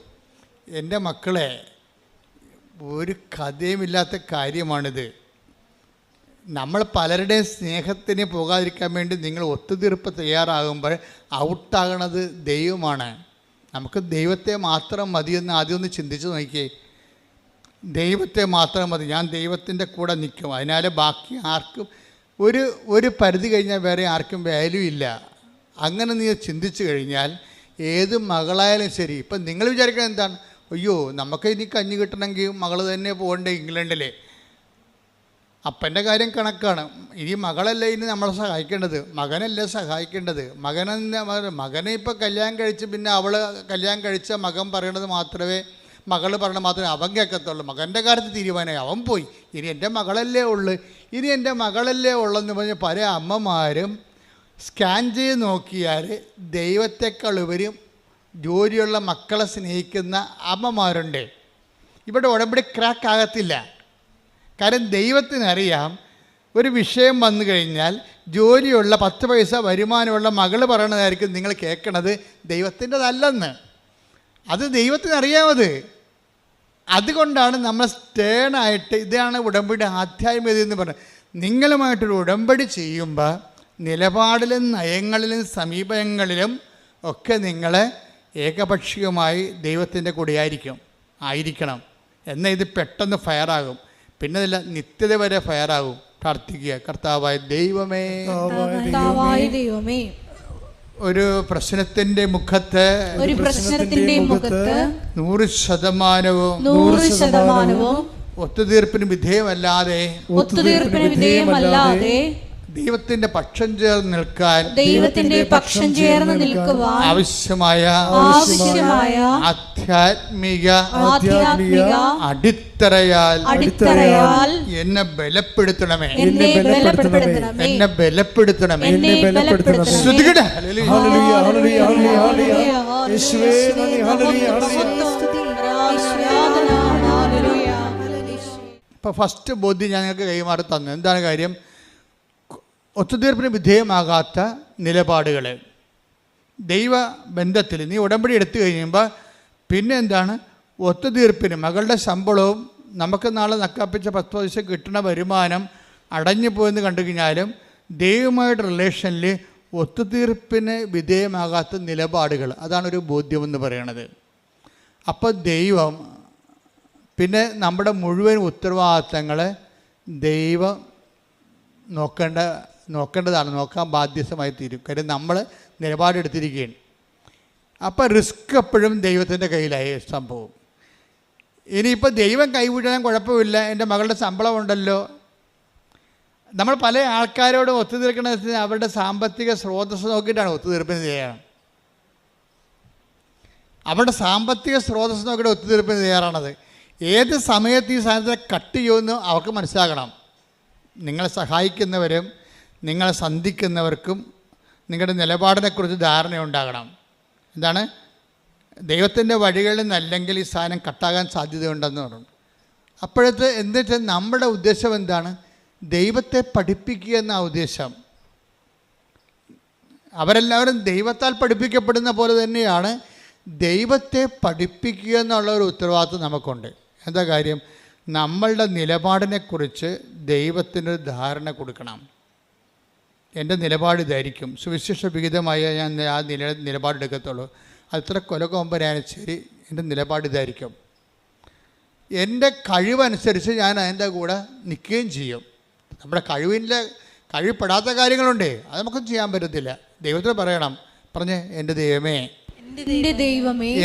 എൻ്റെ മക്കളെ, ഒരു കഥയുമില്ലാത്ത കാര്യമാണിത്. നമ്മൾ പലരുടെയും സ്നേഹത്തിന് പോകാതിരിക്കാൻ വേണ്ടി നിങ്ങൾ ഒത്തുതീർപ്പ് തയ്യാറാകുമ്പോൾ ഔട്ടാകണത് ദൈവമാണ്. നമുക്ക് ദൈവത്തെ മാത്രം മതിയെന്ന് ആദ്യം ഒന്ന് ചിന്തിച്ച് നോക്കിയേ. ദൈവത്തെ മാത്രം മതി, ഞാൻ ദൈവത്തിൻ്റെ കൂടെ നിൽക്കും. അതിനാൽ ബാക്കി ആർക്കും ഒരു പരിധി കഴിഞ്ഞാൽ വേറെ ആർക്കും വാല്യൂ ഇല്ല. അങ്ങനെ നീ ചിന്തിച്ചു കഴിഞ്ഞാൽ ഏത് മകളായാലും ശരി. ഇപ്പം നിങ്ങൾ വിചാരിക്കുന്നത് എന്താണ്, അയ്യോ നമുക്ക് ഇനി കഞ്ഞി കിട്ടണമെങ്കിൽ മകൾ തന്നെ പോകണ്ടേ ഇംഗ്ലണ്ടിൽ. അപ്പൻ്റെ കാര്യം കണക്കാണ്. ഇനി മകളല്ല ഇനി നമ്മളെ സഹായിക്കേണ്ടത്, മകനല്ലേ സഹായിക്കേണ്ടത്. മകനെ ഇപ്പോൾ കല്യാണം കഴിച്ച് പിന്നെ അവൾ കല്യാണം കഴിച്ച മകൻ പറയണത് മാത്രമേ, മകൾ പറയണത് മാത്രമേ അവൻ കേൾക്കത്തുള്ളൂ. മകൻ്റെ കാര്യത്തിൽ തീരുമാനമായി, അവൻ പോയി. ഇനി എൻ്റെ മകളല്ലേ ഉള്ളെന്ന് പറഞ്ഞ് പല അമ്മമാരും സ്കാൻ ചെയ്ത് നോക്കിയാൽ ദൈവത്തെക്കാൾ ഉപരി ജോലിയുള്ള മക്കളെ സ്നേഹിക്കുന്ന അമ്മമാരുണ്ട്. ഇവിടെ ഉടമ്പടി ക്രാക്ക് ആകത്തില്ല. കാരണം ദൈവത്തിനറിയാം ഒരു വിഷയം വന്നു കഴിഞ്ഞാൽ ജോലിയുള്ള 10 പൈസ വരുമാനമുള്ള മകൾ പറയണതായിരിക്കും നിങ്ങൾ കേൾക്കണത്, ദൈവത്തിൻ്റെതല്ലെന്ന്. അത് ദൈവത്തിനറിയാമത്. അതുകൊണ്ടാണ് നമ്മൾ സ്റ്റേണായിട്ട്, ഇതാണ് ഉടമ്പടി ആധ്യാത്മികത എന്ന് പറയുന്നത്. നിങ്ങളുമായിട്ടൊരു ഉടമ്പടി ചെയ്യുമ്പോൾ നിലപാടിലും നയങ്ങളിലും സമീപനങ്ങളിലും ഒക്കെ നിങ്ങൾ ഏകപക്ഷീയമായി ദൈവത്തിൻ്റെ കൂടെ ആയിരിക്കണം. എന്നാൽ ഇത് പെട്ടെന്ന് ഫയറാകും. പിന്നെ അതല്ല, നിത്യത വരെ ഫയറാകും. പ്രാർത്ഥിക്കുക, കർത്താവായ ദൈവമേ, ഒരു പ്രശ്നത്തിന്റെ മുഖത്ത് 100% ഒത്തുതീർപ്പിന് വിധേയമല്ലാതെ ദൈവത്തിന്റെ പക്ഷം ചേർന്ന് നിൽക്കാൻ ആവശ്യമായ ആധ്യാത്മിക അടിത്തറയാൽ എന്നെ ബലപ്പെടുത്തണമേ. ഇപ്പൊ ഫസ്റ്റ് ബോധ്യം ഞാൻ നിങ്ങൾക്ക് കൈമാറി തന്നു. എന്താണ് കാര്യം? ഒത്തുതീർപ്പിന് വിധേയമാകാത്ത നിലപാടുകൾ ദൈവബന്ധത്തിൽ നീ ഉടമ്പടി എടുത്തു കഴിയുമ്പോൾ പിന്നെ എന്താണ്? ഒത്തുതീർപ്പിന് മകളുടെ ശമ്പളവും നമുക്ക് നാളെ നക്കാപ്പിച്ച 10 ദിവസം കിട്ടുന്ന വരുമാനം അടഞ്ഞു പോയെന്ന് കണ്ടു കഴിഞ്ഞാലും ദൈവമായിട്ട് റിലേഷനിൽ ഒത്തുതീർപ്പിന് വിധേയമാകാത്ത നിലപാടുകൾ, അതാണൊരു ബോധ്യമെന്ന് പറയണത്. അപ്പോൾ ദൈവം പിന്നെ നമ്മുടെ മുഴുവൻ ഉത്തരവാദിത്തങ്ങൾ ദൈവം നോക്കേണ്ടതാണ്, നോക്കാൻ ബാധ്യസ്ഥമായി തീരും. കാര്യം നമ്മൾ നിലപാടെടുത്തിരിക്കുകയാണ്. അപ്പോൾ റിസ്ക് എപ്പോഴും ദൈവത്തിൻ്റെ കയ്യിലായി സംഭവം. ഇനിയിപ്പോൾ ദൈവം കൈവിടാൻ കുഴപ്പമില്ല, എൻ്റെ മകളുടെ ശമ്പളം ഉണ്ടല്ലോ. നമ്മൾ പല ആൾക്കാരോടും ഒത്തുതീർക്കണമെന്ന് അവരുടെ സാമ്പത്തിക സ്രോതസ്സ് നോക്കിയിട്ടാണ് ഒത്തുതീർപ്പിന് തയ്യാറാണ്. അവരുടെ സാമ്പത്തിക സ്രോതസ്സ് നോക്കിയിട്ട് ഒത്തുതീർപ്പിന് തയ്യാറാണത്. ഏത് സമയത്ത് ഈ സാധനത്തെ കട്ട് ചെയ്യുമെന്ന് അവർക്ക് മനസ്സിലാക്കണം. നിങ്ങളെ സഹായിക്കുന്നവരും നിങ്ങളെ സന്ധിക്കുന്നവർക്കും നിങ്ങളുടെ നിലപാടിനെക്കുറിച്ച് ധാരണയുണ്ടാകണം. എന്താണ്? ദൈവത്തിൻ്റെ വഴികളിൽ നിന്നല്ലെങ്കിൽ ഈ സാധനം കട്ടാകാൻ സാധ്യതയുണ്ടെന്ന് പറഞ്ഞു. അപ്പോഴത്തെ എന്നുവെച്ചാൽ നമ്മുടെ ഉദ്ദേശം എന്താണ്? ദൈവത്തെ പഠിപ്പിക്കുക എന്ന ഉദ്ദേശം. അവരെല്ലാവരും ദൈവത്താൽ പഠിപ്പിക്കപ്പെടുന്ന പോലെ തന്നെയാണ് ദൈവത്തെ പഠിപ്പിക്കുക എന്നുള്ള ഒരു ഉത്തരവാദിത്വം നമുക്കുണ്ട്. എന്താ കാര്യം? നമ്മളുടെ നിലപാടിനെക്കുറിച്ച് ദൈവത്തിനൊരു ധാരണ കൊടുക്കണം. എൻ്റെ നിലപാട് ഇതായിരിക്കും, സുവിശേഷ വിഹിതമായ ഞാൻ ആ നിലപാടെടുക്കത്തുള്ളൂ. അത്ര കൊലകൊമ്പനായാലും ശരി, എൻ്റെ നിലപാട് ഇതായിരിക്കും. എൻ്റെ കഴിവനുസരിച്ച് ഞാൻ അതിൻ്റെ കൂടെ നിൽക്കുകയും ചെയ്യും. നമ്മുടെ കഴിവപ്പെടാത്ത കാര്യങ്ങളുണ്ട്, അത് നമുക്കൊന്നും ചെയ്യാൻ പറ്റത്തില്ല. ദൈവത്തിന് പറയണം, എൻ്റെ ദൈവമേ,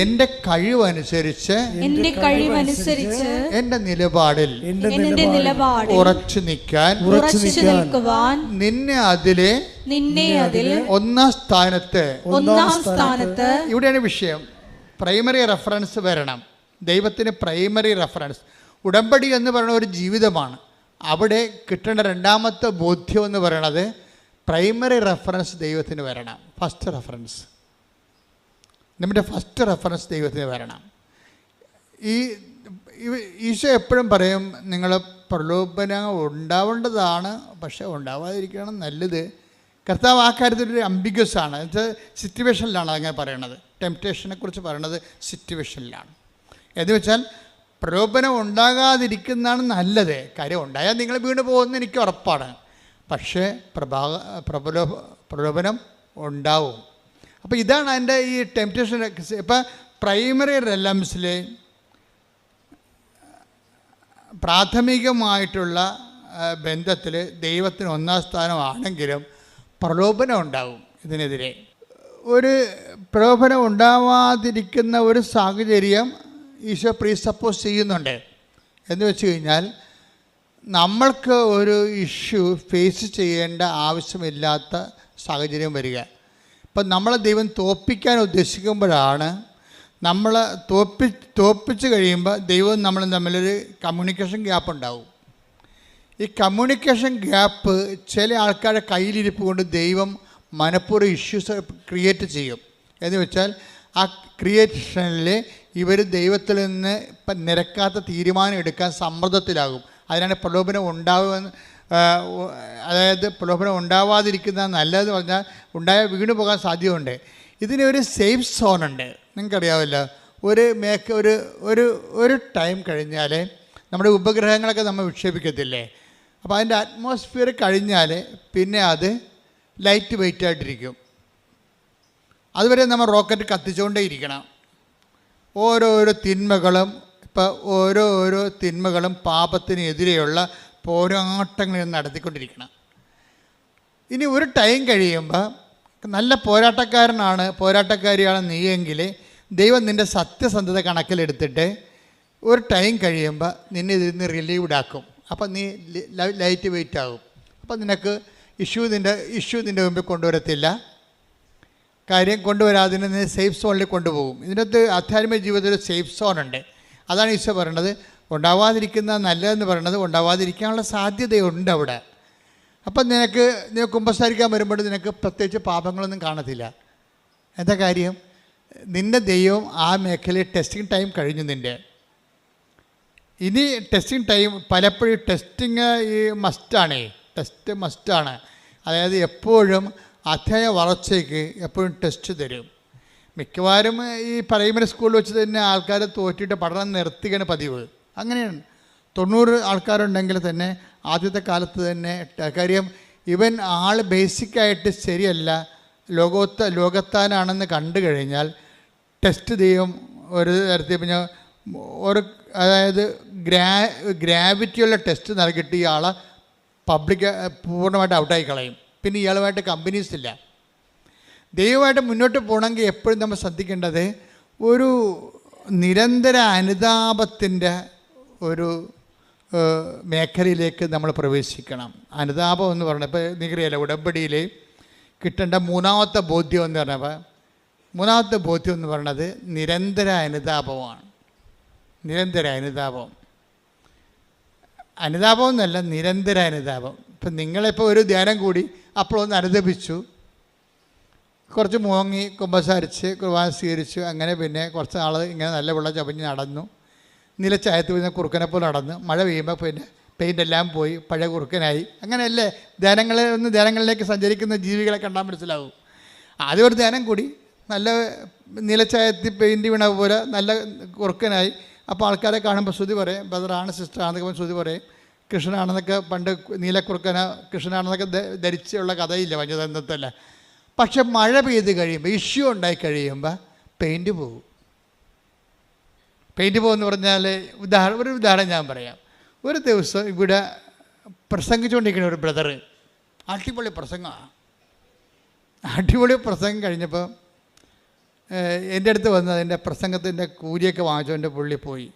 എൻ്റെ കഴിവനുസരിച്ച് എൻ്റെ നിലപാടിൽ ഉറച്ചു നിൽക്കാൻ നിന്നെ അതിലെ ഒന്നാം സ്ഥാനത്ത്. ഇവിടെയാണ് വിഷയം. പ്രൈമറി റെഫറൻസ് വരണം. ദൈവത്തിന് പ്രൈമറി റെഫറൻസ്. ഉടമ്പടി എന്ന് പറയുന്ന ഒരു ജീവിതമാണ്. അവിടെ കിട്ടേണ്ട രണ്ടാമത്തെ ബോധ്യം എന്ന് പറയുന്നത് പ്രൈമറി റെഫറൻസ് ദൈവത്തിന് വരണം. ഫസ്റ്റ് റെഫറൻസ്, നമ്മുടെ ഫസ്റ്റ് റെഫറൻസ് ദൈവത്തിന് വരണം. ഈശോ എപ്പോഴും പറയും, നിങ്ങൾ പ്രലോഭനം ഉണ്ടാവേണ്ടതാണ്, പക്ഷേ ഉണ്ടാവാതിരിക്കണം നല്ലത്. കർത്താവ് ആ കാര്യത്തിലൊരു അംബിഗ്യസ് ആണ്. എന്നുവെച്ചാൽ സിറ്റുവേഷനിലാണ് അങ്ങനെ പറയണത്. ടെംപ്റ്റേഷനെ കുറിച്ച് പറയണത് സിറ്റുവേഷനിലാണ്. എന്ന് വെച്ചാൽ പ്രലോഭനം ഉണ്ടാകാതിരിക്കുന്നതാണ് നല്ലത്. കാര്യം ഉണ്ടായാൽ നിങ്ങൾ വീണ് പോകുമെന്ന് എനിക്ക് ഉറപ്പാണ്. പക്ഷേ പ്രലോഭനം ഉണ്ടാവും. അപ്പോൾ ഇതാണ് അതിൻ്റെ ഈ ടെംപ്റ്റേഷൻ. ഇപ്പം പ്രൈമറി റെലംസിൽ പ്രാഥമികമായിട്ടുള്ള ബന്ധത്തിൽ ദൈവത്തിന് ഒന്നാം സ്ഥാനമാണെങ്കിലും പ്രലോഭനം ഉണ്ടാവും. ഇതിനെതിരെ ഒരു പ്രലോഭനം ഉണ്ടാവാതിരിക്കുന്ന ഒരു സാഹചര്യം ഈശോ പ്രീസപ്പോസ് ചെയ്യുന്നുണ്ട്. എന്ന് വെച്ച് കഴിഞ്ഞാൽ നമ്മൾക്ക് ഒരു ഇഷ്യൂ ഫേസ് ചെയ്യേണ്ട ആവശ്യമില്ലാത്ത സാഹചര്യം വരിക. ഇപ്പം നമ്മളെ ദൈവം തോൽപ്പിക്കാൻ ഉദ്ദേശിക്കുമ്പോഴാണ് നമ്മൾ തോൽപ്പിച്ച് കഴിയുമ്പോൾ ദൈവം നമ്മളും തമ്മിലൊരു കമ്മ്യൂണിക്കേഷൻ ഗ്യാപ്പ് ഉണ്ടാവും. ഈ കമ്മ്യൂണിക്കേഷൻ ഗ്യാപ്പ് ചില ആൾക്കാരുടെ കയ്യിലിരിപ്പ് കൊണ്ട് ദൈവം മനഃപൂർവ്വം ഇഷ്യൂസ് ക്രിയേറ്റ് ചെയ്യും. എന്ന് വെച്ചാൽ ആ ക്രിയേഷനിൽ ഇവർ ദൈവത്തിൽ നിന്ന് ഇപ്പം നിരക്കാത്ത തീരുമാനം എടുക്കാൻ സമ്മർദ്ദത്തിലാകും. അതിനാണ് പ്രലോഭനം ഉണ്ടാവുമെന്ന്, അതായത് പ്രലോഭനം ഉണ്ടാവാതിരിക്കുന്ന നല്ലതെന്ന് പറഞ്ഞാൽ ഉണ്ടായാൽ വീണു പോകാൻ സാധ്യതയുണ്ട്. ഇതിനൊരു സേഫ് സോണുണ്ട്. നിങ്ങൾക്കറിയാമല്ലോ, ഒരു ടൈം കഴിഞ്ഞാൽ നമ്മുടെ ഉപഗ്രഹങ്ങളൊക്കെ നമ്മൾ വിക്ഷേപിക്കത്തില്ലേ? അപ്പോൾ അതിൻ്റെ അറ്റ്മോസ്ഫിയർ കഴിഞ്ഞാൽ പിന്നെ അത് ലൈറ്റ് വെയിറ്റ് ആയിട്ടിരിക്കും. അതുവരെ നമ്മൾ റോക്കറ്റ് കത്തിച്ചുകൊണ്ടേ ഇരിക്കണം. ഓരോരോ തിന്മകളും പാപത്തിനെതിരെയുള്ള പോരാട്ടങ്ങൾ നടത്തിക്കൊണ്ടിരിക്കണം. ഇനി ഒരു ടൈം കഴിയുമ്പോൾ നല്ല പോരാട്ടക്കാരിയാണ് നീയെങ്കിൽ ദൈവം നിൻ്റെ സത്യസന്ധത കണക്കിലെടുത്തിട്ട് ഒരു ടൈം കഴിയുമ്പോൾ നിന്നെ ഇതിൽ നിന്ന് റിലീവ്ഡ് ആക്കും. അപ്പം നീ ലൈറ്റ് വെയിറ്റ് ആകും. അപ്പം നിനക്ക് ഇഷ്യൂ നിൻ്റെ മുമ്പിൽ കൊണ്ടുവരത്തില്ല. കാര്യം കൊണ്ടുവരാതെ നീ സേഫ് സോണിൽ കൊണ്ടുപോകും. ഇതിനകത്ത് ആധ്യാത്മിക ജീവിതത്തിൽ ഒരു സേഫ് സോണുണ്ട്. അതാണ് ഈശോ പറയണത്. ഉണ്ടാവാതിരിക്കുന്ന നല്ലതെന്ന് പറയണത് ഉണ്ടാവാതിരിക്കാനുള്ള സാധ്യതയുണ്ട് അവിടെ. അപ്പം നിനക്ക് കുമ്പസാരിക്കാൻ വരുമ്പോൾ നിനക്ക് പ്രത്യേകിച്ച് പാപങ്ങളൊന്നും കാണത്തില്ല. എന്താ കാര്യം? നിൻ്റെ ദൈവം ആ മേഖലയിൽ ടെസ്റ്റിംഗ് ടൈം കഴിഞ്ഞു. ഇനി ടെസ്റ്റിംഗ് ടൈം പലപ്പോഴും ടെസ്റ്റിങ് ടെസ്റ്റ് മസ്റ്റാണ്. അതായത് എപ്പോഴും അധ്യായ വളർച്ചയ്ക്ക് എപ്പോഴും ടെസ്റ്റ് തരും. മിക്കവാറും ഈ പ്രൈമറി സ്കൂളിൽ വെച്ച് തന്നെ ആൾക്കാർ തോറ്റിട്ട് പഠനം നിർത്തുകയാണ് പതിവ്. അങ്ങനെയാണ്. 90 ആൾക്കാരുണ്ടെങ്കിൽ തന്നെ ആദ്യത്തെ കാലത്ത് തന്നെ കാര്യം ഇവൻ ആൾ ബേസിക്കായിട്ട് ശരിയല്ല, ലോകത്താനാണെന്ന് കണ്ടു കഴിഞ്ഞാൽ ടെസ്റ്റ് ചെയ്യും. ഒരു തരത്തിൽ പിന്നെ അതായത് ഗ്രാവിറ്റിയുള്ള ടെസ്റ്റ് നൽകിയിട്ട് ഇയാളെ പൂർണ്ണമായിട്ട് ഔട്ടായി കളയും. പിന്നെ ഇയാളുമായിട്ട് കമ്പനീസ് ഇല്ല. ദൈവമായിട്ട് മുന്നോട്ട് പോകണമെങ്കിൽ എപ്പോഴും നമ്മൾ ശ്രദ്ധിക്കേണ്ടത് ഒരു നിരന്തര അനുതാപത്തിൻ്റെ ഒരു മേഖലയിലേക്ക് നമ്മൾ പ്രവേശിക്കണം. അനുതാപം എന്ന് പറഞ്ഞാൽ ഇപ്പോൾ നിങ്ങൾക്കറിയാലോ, ഉടമ്പടിയിൽ കിട്ടേണ്ട മൂന്നാമത്തെ ബോധ്യം എന്ന് പറഞ്ഞപ്പോൾ നിരന്തര അനുതാപമാണ്. നിരന്തര അനുതാപം എന്നല്ല, നിരന്തര അനുതാപം. ഇപ്പം നിങ്ങളിപ്പോൾ ഒരു ധ്യാനം കൂടി അപ്പോഴൊന്ന് അനുദപിച്ചു, കുറച്ച് മോങ്ങി കുമ്പസാരിച്ച് കുർബാന സ്വീകരിച്ചു, അങ്ങനെ പിന്നെ കുറച്ച് നാൾ ഇങ്ങനെ നല്ല വെള്ളം ചവഞ്ഞ് നടന്നു, നിലച്ചായത്ത് പിന്നെ കുറുക്കനെ പോലെ നടന്നു. മഴ പെയ്യുമ്പോൾ പിന്നെ പെയിൻ്റെല്ലാം പോയി പഴയ കുറുക്കനായി. അങ്ങനെയല്ലേ ധ്യാനങ്ങളിലേക്ക് സഞ്ചരിക്കുന്ന ജീവികളെ കണ്ടാൽ മനസ്സിലാവും. ആദ്യം ഒരു ധ്യാനം കൂടി നല്ല നിലച്ചായത്തിൽ പെയിൻറ്റ് വീണ പോലെ നല്ല കുറുക്കനായി. അപ്പോൾ ആൾക്കാരെ കാണുമ്പോൾ ശ്രുതി പറയും ബ്രദറാണ് സിസ്റ്ററാണെന്നൊക്കെ ശ്രുതി പറയും. കൃഷ്ണനാണെന്നൊക്കെ പണ്ട് കൃഷ്ണനാണെന്നൊക്കെ ധരിച്ചുള്ള കഥയില്ല പഞ്ചതന്ത്രത്തല്ല. പക്ഷെ മഴ പെയ്ത് കഴിയുമ്പോൾ ഇഷ്യൂ ഉണ്ടായി കഴിയുമ്പോൾ പെയിൻറ്റ് പോകും. എന്ന് പറഞ്ഞാൽ ഒരു ഉദാഹരണം ഞാൻ പറയാം. ഒരു ദിവസം ഇവിടെ പ്രസംഗിച്ചുകൊണ്ടിരിക്കുന്ന ഒരു ബ്രദർ അടിപൊളി പ്രസംഗം കഴിഞ്ഞപ്പോൾ എൻ്റെ അടുത്ത് വന്ന് അതിൻ്റെ പ്രസംഗത്തിൻ്റെ കൂലിയൊക്കെ വാങ്ങിച്ചുകൊണ്ട് പുള്ളി പോയി.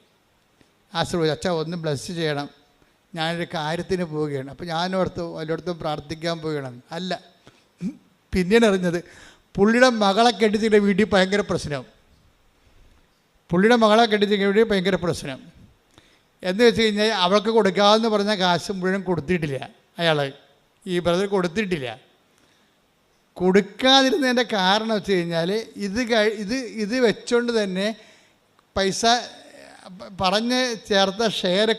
ആശ്രയിച്ചു, അച്ഛാ ഒന്ന് ബ്ലസ് ചെയ്യണം, ഞാനൊരു കാര്യത്തിന് പോവുകയാണ്. അപ്പോൾ ഞാനോർത്ത് വല്ലയിടത്തും പ്രാർത്ഥിക്കാൻ പോവുകയാണ്. അല്ല, പിന്നീട് അറിഞ്ഞത് പുള്ളിയുടെ മകളെ കെട്ടിച്ചിട്ട് വീട്ടിൽ ഭയങ്കര പ്രശ്നം. എന്ന് വെച്ച് കഴിഞ്ഞാൽ അവൾക്ക് കൊടുക്കാമെന്ന് പറഞ്ഞ കാശ് മുഴുവൻ കൊടുത്തിട്ടില്ല. ഈ ബ്രദർ കൊടുത്തിട്ടില്ല. കൊടുക്കാതിരുന്നതിൻ്റെ കാരണം വെച്ച് കഴിഞ്ഞാൽ ഇത് വെച്ചുകൊണ്ട് തന്നെ പൈസ പറഞ്ഞ് ചേർത്ത ഷെയർ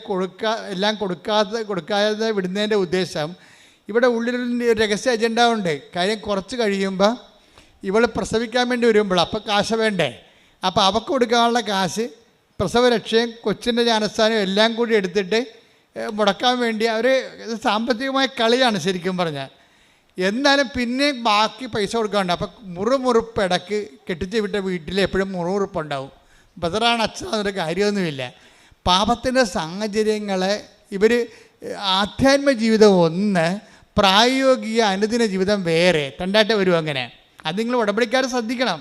എല്ലാം കൊടുക്കാതെ വിടുന്നതിൻ്റെ ഉദ്ദേശം ഇവിടെ ഉള്ളിലൊരു രഹസ്യ അജണ്ട ഉണ്ട്. കാര്യം കുറച്ച് കഴിയുമ്പോൾ ഇവൾ പ്രസവിക്കാൻ വേണ്ടി വരുമ്പോൾ അപ്പോൾ കാശ് വേണ്ടേ? അപ്പോൾ അവൾക്ക് കൊടുക്കാനുള്ള കാശ്, പ്രസവരക്ഷയും കൊച്ചിൻ്റെ ജ്ഞാനസ്ഥാനവും എല്ലാം കൂടി എടുത്തിട്ട് മുടക്കാൻ വേണ്ടി അവർ സാമ്പത്തികമായ കളിയാണ് ശരിക്കും പറഞ്ഞാൽ. എന്നാലും പിന്നെ ബാക്കി പൈസ കൊടുക്കാറുണ്ട്. അപ്പം മുറുമുറുപ്പ് ഇടയ്ക്ക് കെട്ടിച്ച് വിട്ട വീട്ടിൽ എപ്പോഴും മുറുമുറുപ്പുണ്ടാവും. ബദറാണ് അച്ഛൻ, അതൊരു കാര്യമൊന്നുമില്ല. പാപത്തിൻ്റെ സാഹചര്യങ്ങളെ ഇവർ ആധ്യാത്മിക ജീവിതം ഒന്ന്, പ്രായോഗിക അനുദിന ജീവിതം വേറെ രണ്ടായിട്ട് വരും. അങ്ങനെ അത് നിങ്ങൾ ഉടമ്പടിക്കാർ ശ്രദ്ധിക്കണം.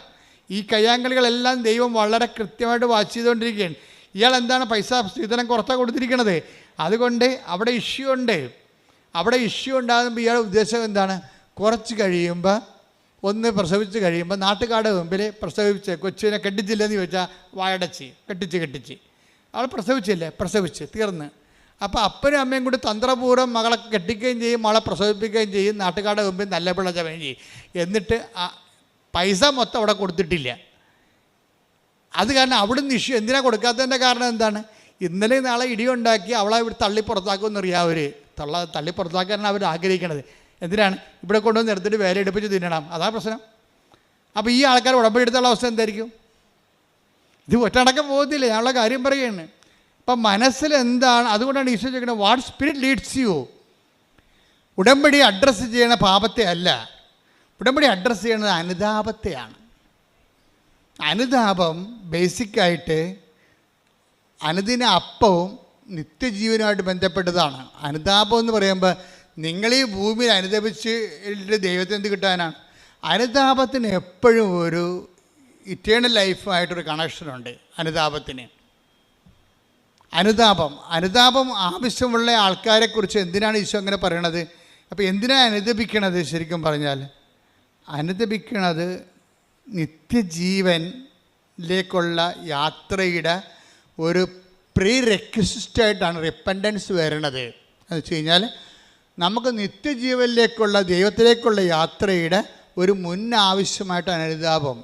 ഈ കയ്യാങ്കളികളെല്ലാം ദൈവം വളരെ കൃത്യമായിട്ട് വാച്ച് ചെയ്തുകൊണ്ടിരിക്കുകയാണ്. ഇയാൾ എന്താണ് പൈസ സ്ത്രീധനം കുറച്ചാണ് കൊടുത്തിരിക്കണത്, അതുകൊണ്ട് അവിടെ ഇഷ്യൂ ഉണ്ട്. അവിടെ ഇഷ്യൂ ഉണ്ടാകുമ്പോൾ ഇയാളുടെ ഉദ്ദേശം എന്താണ്? കുറച്ച് കഴിയുമ്പോൾ ഒന്ന് പ്രസവിച്ച് കഴിയുമ്പോൾ നാട്ടുകാരുടെ മുമ്പിൽ പ്രസവിച്ച് കൊച്ചിനെ കെട്ടിച്ചില്ലെന്ന് ചോദിച്ചാൽ വായടച്ച് കെട്ടിച്ച് അവൾ പ്രസവിച്ച് തീർന്ന്. അപ്പോൾ അപ്പനും അമ്മയും കൂടി തന്ത്രപൂർവ്വം മകളെ കെട്ടിക്കുകയും ചെയ്യും, മകളെ പ്രസവിപ്പിക്കുകയും ചെയ്യും, നാട്ടുകാരുടെ മുമ്പിൽ നല്ല പിള്ള ചവയും ചെയ്യും. എന്നിട്ട് പൈസ മൊത്തം അവിടെ കൊടുത്തിട്ടില്ല. അത് കാരണം അവിടുന്ന് ഇഷ്യൂ. എന്തിനാണ് കൊടുക്കാത്തതിൻ്റെ കാരണം എന്താണ്? ഇന്നലെ നാളെ ഇടിയുണ്ടാക്കി അവളെ ഇവിടെ തള്ളി പുറത്താക്കുമെന്നറിയാം. തള്ളി പുറത്താക്കാനാണ് അവർ ആഗ്രഹിക്കണത്. എന്തിനാണ്? ഇവിടെ കൊണ്ടുവന്ന് എടുത്തിട്ട് വേല എടുപ്പിച്ച് തിന്നണം. അതാ പ്രശ്നം. അപ്പോൾ ഈ ആൾക്കാർ ഉടമ്പടി എടുത്തുള്ള അവസ്ഥ എന്തായിരിക്കും? ഇത് ഒറ്റടക്കം പോകുന്നില്ല. ഞാനുള്ള കാര്യം പറയുകയാണ്. അപ്പം മനസ്സിൽ എന്താണ്? അതുകൊണ്ടാണ് ഈശോ ചോദിക്കുന്നത്, വാട്ട് സ്പിരിറ്റ് ലീഡ്സ് യു? ഉടമ്പടി അഡ്രസ്സ് ചെയ്യണ പാപത്തെ അല്ല, ഉടമ്പടി അഡ്രസ്സ് ചെയ്യണത് അനുതാപത്തെയാണ്. അനുതാപം ബേസിക്കായിട്ട് അനുദിന അപ്പവും നിത്യജീവനുമായിട്ട് ബന്ധപ്പെട്ടതാണ്. അനുതാപം എന്ന് പറയുമ്പോൾ നിങ്ങൾ ഈ ഭൂമിയിൽ അനുതപിച്ച് ദൈവത്തിന് എന്ത് കിട്ടാനാണ്? അനുതാപത്തിന് എപ്പോഴും ഒരു ഇറ്റേണൽ ലൈഫായിട്ടൊരു കണക്ഷനുണ്ട്. അനുതാപത്തിന് അനുതാപം ആവശ്യമുള്ള ആൾക്കാരെക്കുറിച്ച് എന്തിനാണ് ഈശോ അങ്ങനെ പറയണത്? അപ്പോൾ എന്തിനാണ് അനുദപിക്കണത്? ശരിക്കും പറഞ്ഞാൽ അനുദപിക്കണത് നിത്യജീവനിലേക്കുള്ള യാത്രയുടെ ഒരു പ്രീ റെക്വിസിറ്റായിട്ടാണ് റിപ്പൻറ്റൻസ് വരണത്. എന്ന് വെച്ച് കഴിഞ്ഞാൽ നമുക്ക് നിത്യജീവനിലേക്കുള്ള ദൈവത്തിലേക്കുള്ള യാത്രയുടെ ഒരു മുൻ ആവശ്യമായിട്ടാണ് അനുതാപം.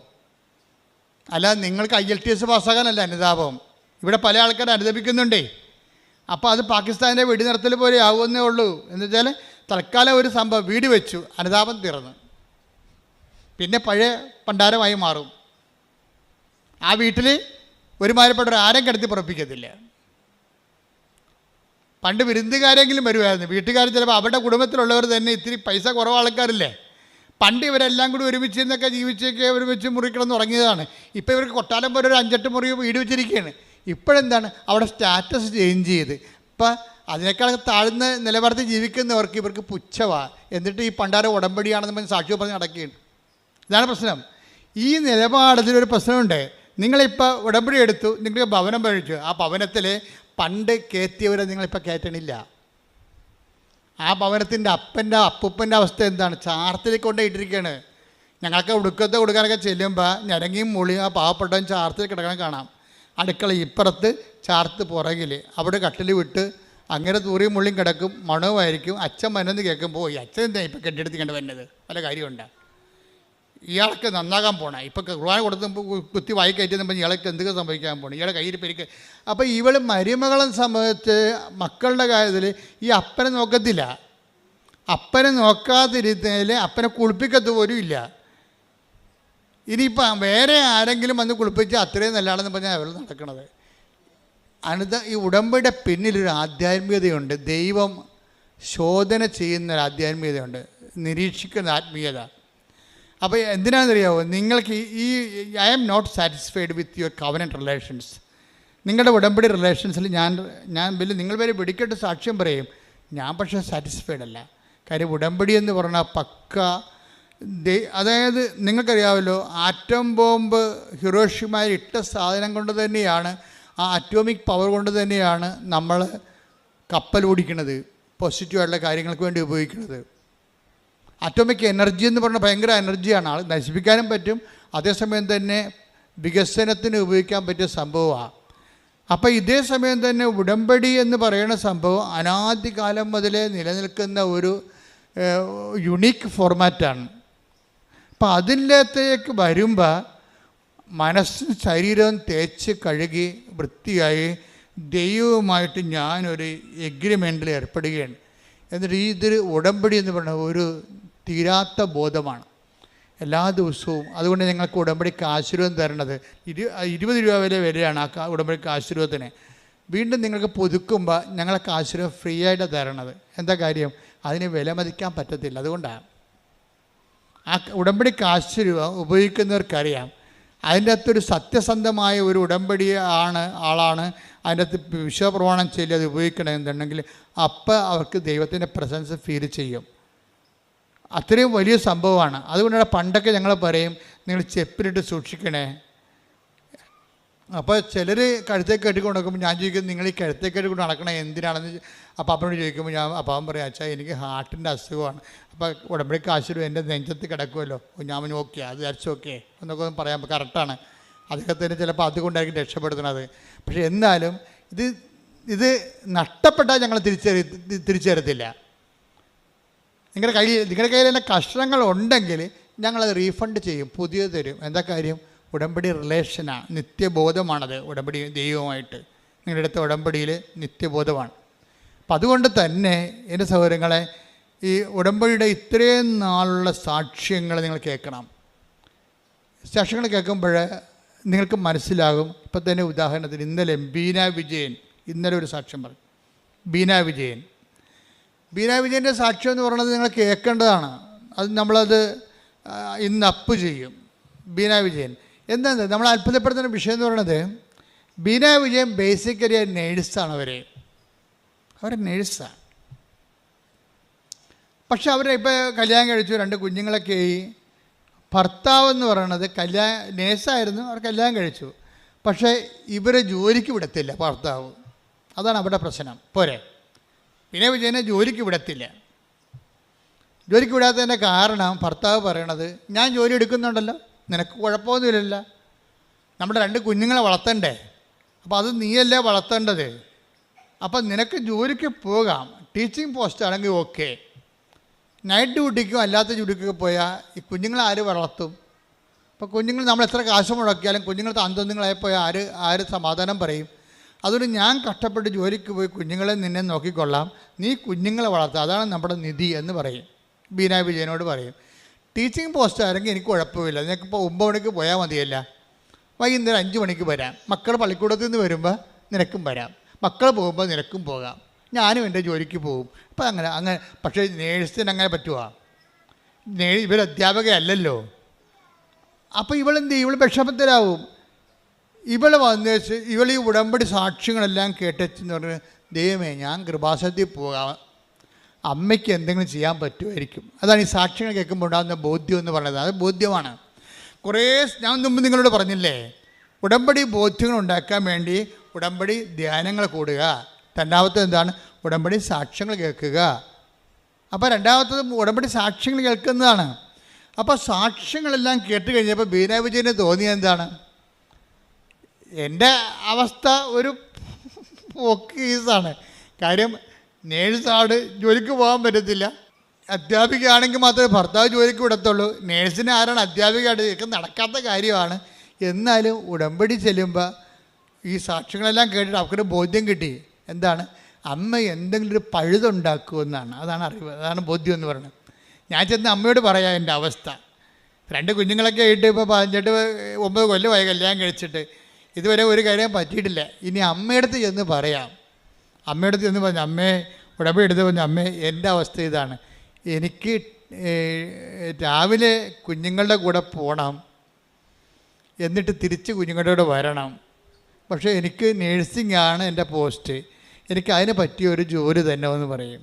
അല്ലാതെ നിങ്ങൾക്ക് IELTS പാസ്സാകാനല്ല അനുതാപം. ഇവിടെ പല ആൾക്കാരും അനുദപിക്കുന്നുണ്ടേ. അപ്പോൾ അത് പാകിസ്ഥാൻ്റെ വെടിനിർത്തൽ പോലെ ആവുമെന്നേ ഉള്ളൂ. എന്ന് വെച്ചാൽ തൽക്കാലം ഒരു സംഭവം വീട് വെച്ചു, അനുതാപം തീർന്നു, പിന്നെ പഴയ പണ്ടാരമായി മാറും. ആ വീട്ടിൽ ഒരുമാതിരിപ്പെട്ടവർ ആരും കിടത്തി പുറപ്പിക്കത്തില്ല. പണ്ട് വിരുന്നുകാരെങ്കിലും വരുമായിരുന്നു. വീട്ടുകാർ ചിലപ്പോൾ അവരുടെ കുടുംബത്തിലുള്ളവർ തന്നെ ഇത്തിരി പൈസ കുറവ് ആൾക്കാരില്ലേ, പണ്ട് ഇവരെല്ലാം കൂടി ഒരുമിച്ച് നിന്നൊക്കെ ജീവിച്ചൊക്കെ ഒരുമിച്ച് മുറിക്കിടന്ന് തുടങ്ങിയതാണ്. ഇപ്പോൾ ഇവർക്ക് കൊട്ടാരം പോലെ ഒരു 5-8 മുറി വീട് വെച്ചിരിക്കുകയാണ്. ഇപ്പോഴെന്താണ്, അവിടെ സ്റ്റാറ്റസ് ചേഞ്ച് ചെയ്ത് ഇപ്പം അതിനേക്കാൾ താഴ്ന്ന നിലവാരത്തിൽ ജീവിക്കുന്നവർക്ക് ഇവർക്ക് പുച്ഛമാണ്. എന്നിട്ട് ഈ പണ്ടാരം ഉടമ്പടിയാണെന്ന് പറഞ്ഞ് സാക്ഷ്യം പറഞ്ഞ് നടക്കുകയാണ്. ഇതാണ് പ്രശ്നം. ഈ നിലപാടത്തിലൊരു പ്രശ്നമുണ്ട്. നിങ്ങളിപ്പോൾ ഉടമ്പടി എടുത്തു, നിങ്ങൾക്ക് ഭവനം പഴിച്ചു, ആ ഭവനത്തിൽ പണ്ട് കയറ്റിയവരെ നിങ്ങളിപ്പോൾ കയറ്റണില്ല. ആ ഭവനത്തിൻ്റെ അപ്പൂപ്പൻ്റെ അവസ്ഥ എന്താണ്? ചാർത്തിലേക്ക് കൊണ്ടുപോയിട്ടിരിക്കുകയാണ്. ഞങ്ങൾക്ക് ഉടുക്കത്തെ കൊടുക്കാനൊക്കെ ചെല്ലുമ്പോൾ ഞരങ്ങിയും മുളിയും ആ പാവപ്പെട്ടവൻ ചാർത്തിൽ കിടക്കണം കാണാം. അടുക്കള ഇപ്പുറത്ത്, ചാർത്ത് പുറകിൽ, അവിടെ കട്ടിൽ വിട്ട് അങ്ങനെ തൂറിയും മുള്ളിയും കിടക്കും, മണവുമായിരിക്കും. അച്ഛൻ വന്നെന്ന് കേൾക്കുമ്പോൾ ഈ അച്ഛൻ എന്താ ഇപ്പം കെട്ടിയെടുത്ത് കണ്ട് വരുന്നത്, വല്ല കാര്യമുണ്ട്? ഇയാൾക്ക് നന്നാകാൻ പോകണം. ഇപ്പം കുർബാന കൊടുത്തുമ്പോൾ കുത്തി വായി കയറ്റുമ്പോൾ ഇയാൾക്ക് എന്തൊക്കെ സംഭവിക്കാൻ പോകണം, ഇയാളെ കയ്യിൽ പെരുക്ക്. അപ്പോൾ ഇവൾ മരുമകളെ സംബന്ധിച്ച് മക്കളുടെ കാര്യത്തിൽ ഈ അപ്പനെ നോക്കത്തില്ല. അപ്പനെ നോക്കാതിരുന്നതിൽ അപ്പനെ കുളിപ്പിക്കത്ത് പോലും ഇല്ല. ഇനിയിപ്പോൾ വേറെ ആരെങ്കിലും വന്ന് കുളിപ്പിച്ച് അത്രയും നല്ലതാണെന്ന് പറഞ്ഞാൽ അവൾ നടക്കണത്. ഈ ഉടമ്പടിയുടെ പിന്നിലൊരു ആധ്യാത്മികതയുണ്ട്. ദൈവം ശോധന ചെയ്യുന്നൊരു ആധ്യാത്മികതയുണ്ട്, നിരീക്ഷിക്കുന്ന ആത്മീയത. അപ്പോൾ എന്തിനാണെന്നറിയാമോ, നിങ്ങൾക്ക് I am not satisfied with your covenant relations. നിങ്ങളുടെ ഉടമ്പടി റിലേഷൻസിൽ ഞാൻ നിങ്ങൾ വരെ വെടിക്കെട്ട് സാക്ഷ്യം പറയും, ഞാൻ പക്ഷേ സാറ്റിസ്ഫൈഡ് അല്ല. കാര്യം ഉടമ്പടി എന്ന് പറഞ്ഞാൽ പക്ക അതായത് നിങ്ങൾക്കറിയാമല്ലോ, ആറ്റം ബോംബ് ഹിരോഷിമയിൽ ഇട്ട സാധനം കൊണ്ട് തന്നെയാണ്, ആ അറ്റോമിക് പവർ കൊണ്ട് തന്നെയാണ് നമ്മൾ കപ്പൽ ഓടിക്കുന്നത്, പോസിറ്റീവായിട്ടുള്ള കാര്യങ്ങൾക്ക് വേണ്ടി ഉപയോഗിക്കുന്നത്. അറ്റോമിക് എനർജി എന്ന് പറഞ്ഞാൽ ഭയങ്കര എനർജിയാണ്, ആൾ നശിപ്പിക്കാനും പറ്റും, അതേസമയം തന്നെ വികസനത്തിന് ഉപയോഗിക്കാൻ പറ്റിയ സംഭവമാണ്. അപ്പോൾ ഇതേ സമയം തന്നെ ഉടമ്പടി എന്ന് പറയുന്ന സംഭവം അനാദികാലം മുതലേ നിലനിൽക്കുന്ന ഒരു യുണീക്ക് ഫോർമാറ്റാണ്. അപ്പം അതിൻ്റെത്തേക്ക് വരുമ്പോൾ മനസ്സും ശരീരവും തേച്ച് കഴുകി വൃത്തിയായി ദൈവവുമായിട്ട് ഞാനൊരു എഗ്രിമെൻറ്റിൽ ഏർപ്പെടുകയാണ്. എന്നിട്ട് ഇതൊരു ഉടമ്പടി എന്ന് പറയുന്നത് ഒരു തീരാത്ത ബോധമാണ് എല്ലാ ദിവസവും. അതുകൊണ്ട് ഞങ്ങൾക്ക് ഉടമ്പടിക്ക് ആശീർവാദം തരണത് 20 രൂപ വരെയാണ് ആ ഉടമ്പടിക്ക് ആശീർവാദത്തിന്. വീണ്ടും നിങ്ങൾക്ക് പുതുക്കുമ്പോൾ ഞങ്ങൾക്ക് ആശീർവാദം ഫ്രീ ആയിട്ട് തരണത്. എന്താ കാര്യം? അതിന് വിലമതിക്കാൻ പറ്റത്തില്ല. അതുകൊണ്ടാണ് ആ ഉടമ്പടിക്ക് ആശീർവാദം ഉപയോഗിക്കുന്നവർക്കറിയാം അതിൻ്റെ അകത്തൊരു സത്യസന്ധമായ ഒരു ഉടമ്പടി ആളാണ് അതിൻ്റെ അകത്ത് വിശ്വപ്രമാണം ചൊല്ലി അത് ഉപയോഗിക്കണമെന്നുണ്ടെങ്കിൽ അപ്പോൾ അവർക്ക് ദൈവത്തിൻ്റെ പ്രസൻസ് ഫീൽ ചെയ്യും. അത്രയും വലിയ സംഭവമാണ്. അതുകൊണ്ടാണ് പണ്ടൊക്കെ ഞങ്ങൾ പറയും, നിങ്ങൾ ചെപ്പിലിട്ട് സൂക്ഷിക്കണേ. അപ്പോൾ ചിലർ കഴുത്തേക്ക് കെട്ടിക്കൊണ്ട് നടക്കുമ്പോൾ ഞാൻ ചോദിക്കും, നിങ്ങൾ ഈ കഴുത്തേക്ക് കെട്ടിക്കൊണ്ട് നടക്കണേ എന്തിനാണെന്ന്. അപ്പോൾ അപ്പനോട് ചോദിക്കുമ്പോൾ അപ്പം പറയും, അച്ഛാ എനിക്ക് ഹാർട്ടിൻ്റെ അസുഖമാണ്. അപ്പോൾ ഉടമ്പടിക്ക് ആശീർവാദം എൻ്റെ നെഞ്ചത്ത് കിടക്കുമല്ലോ. ഞാൻ ഓക്കെ, അത് വിചാരിച്ചു ഓക്കെ എന്നൊക്കെ പറയാൻ കറക്റ്റാണ്. അദ്ദേഹത്തിന് ചിലപ്പോൾ അതുകൊണ്ടായിരിക്കും രക്ഷപ്പെടുത്തുന്നത്. പക്ഷേ എന്നാലും ഇത് നഷ്ടപ്പെട്ടാൽ ഞങ്ങൾ തിരിച്ചറിയത്തില്ല. നിങ്ങളുടെ കയ്യിൽ തന്നെ കഷ്ണങ്ങൾ ഉണ്ടെങ്കിൽ ഞങ്ങളത് റീഫണ്ട് ചെയ്യും, പുതിയത് തരും. എന്താ കാര്യം? ഉടമ്പടി റിലേഷനാണ്, നിത്യബോധമാണത്. ഉടമ്പടി ദൈവവുമായിട്ട് നിങ്ങളുടെ അടുത്ത ഉടമ്പടിയിൽ നിത്യബോധമാണ്. അപ്പം അതുകൊണ്ട് തന്നെ എൻ്റെ സഹോദരങ്ങളെ, ഈ ഉടമ്പടിയുടെ ഇത്രയും നാളുള്ള സാക്ഷ്യങ്ങൾ നിങ്ങൾ കേൾക്കണം. സാക്ഷ്യങ്ങൾ കേൾക്കുമ്പോൾ നിങ്ങൾക്ക് മനസ്സിലാകും. ഇപ്പം തന്നെ ഉദാഹരണത്തിന് ഇന്നലെ ബീന വിജയൻ ഒരു സാക്ഷ്യം പറഞ്ഞു. ബീന വിജയൻ്റെ സാക്ഷ്യം എന്ന് പറയുന്നത് നിങ്ങൾ കേൾക്കേണ്ടതാണ്. അത് നമ്മളത് ഇന്ന് അപ്പ് ചെയ്യും. ബീന വിജയൻ എന്താണ് നമ്മൾ അത്ഭുതപ്പെടുത്തുന്ന വിഷയം എന്ന് പറയുന്നത്, ബീന വിജയൻ ബേസിക്കലി നേഴ്സാണ്. അവർ നേഴ്സാണ്. പക്ഷെ ഇപ്പോൾ കല്യാണം കഴിച്ചു, 2 കുഞ്ഞുങ്ങളൊക്കെ ആയി. ഭർത്താവെന്ന് പറയണത് നേഴ്സായിരുന്നു, അവർ കല്യാണം കഴിച്ചു. പക്ഷേ ഇവരെ ജോലിക്ക് വിടത്തില്ല ഭർത്താവ്. അതാണ് അവിടെ പ്രശ്നം. പോരെ, പിന്നെ വിജയനെ ജോലിക്ക് വിടത്തില്ല. ജോലിക്ക് വിടാത്തതിൻ്റെ കാരണം ഭർത്താവ് പറയണത്, ഞാൻ ജോലി എടുക്കുന്നുണ്ടല്ലോ, നിനക്ക് കുഴപ്പമൊന്നുമില്ലല്ലോ, നമ്മുടെ 2 കുഞ്ഞുങ്ങളെ വളർത്തണ്ടേ, അപ്പോൾ അത് നീയല്ലേ വളർത്തേണ്ടത്, അപ്പം നിനക്ക് ജോലിക്ക് പോകാം, ടീച്ചിങ് പോസ്റ്റ് ആണെങ്കിൽ ഓക്കെ, നൈറ്റ് ഡ്യൂട്ടിക്കും അല്ലാത്ത ഡ്യൂട്ടിക്കൊക്കെ പോയാൽ ഈ കുഞ്ഞുങ്ങളെ ആര് വളർത്തും? ഇപ്പോൾ കുഞ്ഞുങ്ങൾ നമ്മൾ എത്ര കാശ് മുടക്കിയാലും കുഞ്ഞുങ്ങൾ അന്തോന്നുങ്ങളായിപ്പോയാൽ ആര് സമാധാനം പറയും? അതുകൊണ്ട് ഞാൻ കഷ്ടപ്പെട്ട് ജോലിക്ക് പോയി കുഞ്ഞുങ്ങളെ നിന്നെ നോക്കിക്കൊള്ളാം, നീ കുഞ്ഞുങ്ങളെ വളർത്തുക, അതാണ് നമ്മുടെ നിധി എന്ന് പറയും. ബീന വിജയനോട് പറയും. ടീച്ചിങ് പോസ്റ്റ് ആണെങ്കിൽ എനിക്ക് കുഴപ്പമില്ല, നിനക്കിപ്പോൾ 9 മണിക്ക് പോയാൽ മതിയല്ല, വൈകുന്നേരം 5 മണിക്ക് വരാം, മക്കൾ പള്ളിക്കൂടത്തിൽ നിന്ന് വരുമ്പോൾ നിനക്കും വരാം, മക്കൾ പോകുമ്പോൾ നിനക്കും പോകാം, ഞാനും എൻ്റെ ജോലിക്ക് പോകും. അപ്പം അങ്ങനെ പക്ഷേ നേഴ്സിന് അങ്ങനെ പറ്റുമോ? ഇവർ അധ്യാപകയല്ലല്ലോ. അപ്പോൾ ഇവളെന്ത് ചെയ്യും? ഇവൾ വിഷമത്തിലാവും. ഇവളെ വന്നേച്ച് ഇവൾ ഈ ഉടമ്പടി സാക്ഷ്യങ്ങളെല്ലാം കേട്ടെന്ന് പറഞ്ഞ്, ദൈവമേ ഞാൻ കൃപാസനത്തിൽ പോകാം, അമ്മയ്ക്ക് എന്തെങ്കിലും ചെയ്യാൻ പറ്റുമായിരിക്കും. അതാണ് ഈ സാക്ഷ്യങ്ങൾ കേൾക്കുമ്പോൾ ഉണ്ടാകുന്ന ബോധ്യം എന്ന് പറയുന്നത്. അത് ബോധ്യമാണ്. ഞാൻ മുമ്പ് നിങ്ങളോട് പറഞ്ഞില്ലേ, ഉടമ്പടി ബോധ്യങ്ങൾ ഉണ്ടാക്കാൻ വേണ്ടി ഉടമ്പടി ധ്യാനങ്ങൾ കൂടുക. രണ്ടാമത്തത് എന്താണ്? ഉടമ്പടി സാക്ഷ്യങ്ങൾ കേൾക്കുക. അപ്പോൾ രണ്ടാമത്തത് ഉടമ്പടി സാക്ഷ്യങ്ങൾ കേൾക്കുന്നതാണ്. അപ്പോൾ സാക്ഷ്യങ്ങളെല്ലാം കേട്ട് കഴിഞ്ഞപ്പോൾ ബീന വിജയന് തോന്നിയത് എന്താണ്? എൻ്റെ അവസ്ഥ ഒരു കേസാണ്. കാര്യം നേഴ്സാണ്, ജോലിക്ക് പോകാൻ പറ്റത്തില്ല, അധ്യാപികയാണെങ്കിൽ മാത്രമേ ഭർത്താവ് ജോലിക്ക് വിടത്തുള്ളൂ, നേഴ്സിന് ആരാണ് അധ്യാപികയായിട്ട്? ഇതൊക്കെ നടക്കാത്ത കാര്യമാണ്. എന്നാലും ഉടമ്പടി ചെല്ലുമ്പോൾ ഈ സാക്ഷ്യങ്ങളെല്ലാം കേട്ടിട്ട് അവർക്കൊരു ബോധ്യം കിട്ടി. എന്താണ്? അമ്മ എന്തെങ്കിലും ഒരു പഴുതുണ്ടാക്കുമെന്നാണ്. അതാണ് അറിവ്, അതാണ് ബോധ്യം എന്ന് പറയുന്നത്. ഞാൻ ചെന്ന് അമ്മയോട് പറയാം എൻ്റെ അവസ്ഥ. 2 കുഞ്ഞുങ്ങളൊക്കെ ആയിട്ട് ഇപ്പോൾ 18-9 കൊല്ലമായി കല്യാണം കഴിച്ചിട്ട് ഇതുവരെ ഒരു കാര്യം പറ്റിയിട്ടില്ല. ഇനി അമ്മയടുത്ത് ചെന്ന് പറയാം. അമ്മയടുത്ത് ചെന്ന് പറഞ്ഞു, അമ്മേ ഉടമ്പടി എടുത്ത് പറഞ്ഞു, അമ്മേ എൻ്റെ അവസ്ഥ ഇതാണ്, എനിക്ക് രാവിലെ കുഞ്ഞുങ്ങളുടെ കൂടെ പോകണം, എന്നിട്ട് തിരിച്ച് കുഞ്ഞുങ്ങളുടെ കൂടെ വരണം, പക്ഷേ എനിക്ക് നേഴ്സിംഗ് ആണ് എൻ്റെ പോസ്റ്റ്, എനിക്ക് അതിന് പറ്റിയ ഒരു ജോലി തന്നെ എന്ന് പറയും.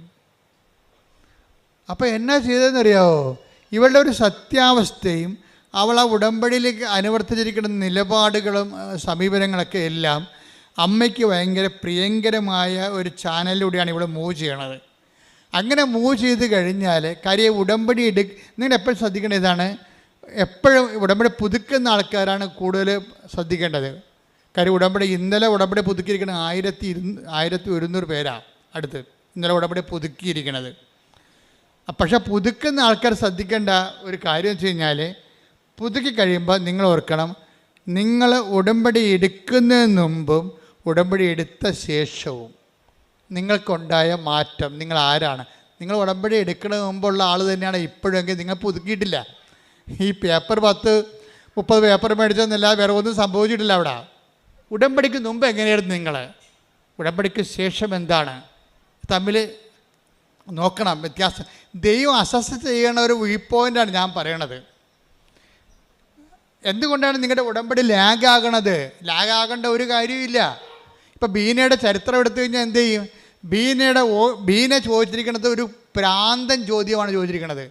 അപ്പോൾ എന്നാ ചെയ്തതെന്നറിയാമോ? ഇവളുടെ ഒരു സത്യാവസ്ഥയും അവൾ ആ ഉടമ്പടിയിലേക്ക് അനുവർത്തിച്ചിരിക്കുന്ന നിലപാടുകളും സമീപനങ്ങളൊക്കെ എല്ലാം അമ്മയ്ക്ക് ഭയങ്കര പ്രിയങ്കരമായ ഒരു ചാനലിലൂടെയാണ് ഇവിടെ മൂവ് ചെയ്യണത്. അങ്ങനെ മൂവ് ചെയ്ത് കഴിഞ്ഞാൽ കാര്യം ഉടമ്പടി നിങ്ങൾ എപ്പോഴും ശ്രദ്ധിക്കേണ്ട ഇതാണ്, എപ്പോഴും ഉടമ്പടി പുതുക്കുന്ന ആൾക്കാരാണ് കൂടുതൽ ശ്രദ്ധിക്കേണ്ടത്. കാര്യം ഇന്നലെ ഉടമ്പടി പുതുക്കിയിരിക്കുന്നത് 1100 പേരാണ് അടുത്ത് ഇന്നലെ ഉടമ്പടി പുതുക്കിയിരിക്കുന്നത്. പക്ഷേ പുതുക്കുന്ന ആൾക്കാർ ശ്രദ്ധിക്കേണ്ട ഒരു കാര്യം വെച്ച് കഴിഞ്ഞാൽ, പുതുക്കി കഴിയുമ്പോൾ നിങ്ങൾ ഓർക്കണം, നിങ്ങൾ ഉടമ്പടി എടുക്കുന്നതിന് മുമ്പും ഉടമ്പടി എടുത്ത ശേഷവും നിങ്ങൾക്കുണ്ടായ മാറ്റം, നിങ്ങൾ ആരാണ്? നിങ്ങൾ ഉടമ്പടി എടുക്കുന്നതിന് മുമ്പുള്ള ആൾ തന്നെയാണ് ഇപ്പോഴെങ്കിൽ നിങ്ങൾ പുതുക്കിയിട്ടില്ല. ഈ പേപ്പർ 10-30 പേപ്പർ മേടിച്ചെന്നല്ലാതെ വേറെ ഒന്നും സംഭവിച്ചിട്ടില്ല അവിടെ. ഉടമ്പടിക്ക് മുമ്പ് എങ്ങനെയായിരുന്നു നിങ്ങൾ, ഉടമ്പടിക്ക് ശേഷം എന്താണ്, തമ്മിൽ നോക്കണം വ്യത്യാസം. ദൈവം അസസ് ചെയ്യണ ഒരു വ്യൂ പോയിൻ്റാണ് ഞാൻ പറയണത്. എന്തുകൊണ്ടാണ് നിങ്ങളുടെ ഉടമ്പടി ലാഗാകണത്? ലാഗാകേണ്ട ഒരു കാര്യമില്ല. ഇപ്പം ബീനയുടെ ചരിത്രം എടുത്തു കഴിഞ്ഞാൽ എന്ത് ചെയ്യും? ബീന ചോദിച്ചിരിക്കുന്നത് ഒരു പ്രാന്തൻ ചോദ്യമാണ് ചോദിച്ചിരിക്കുന്നത്.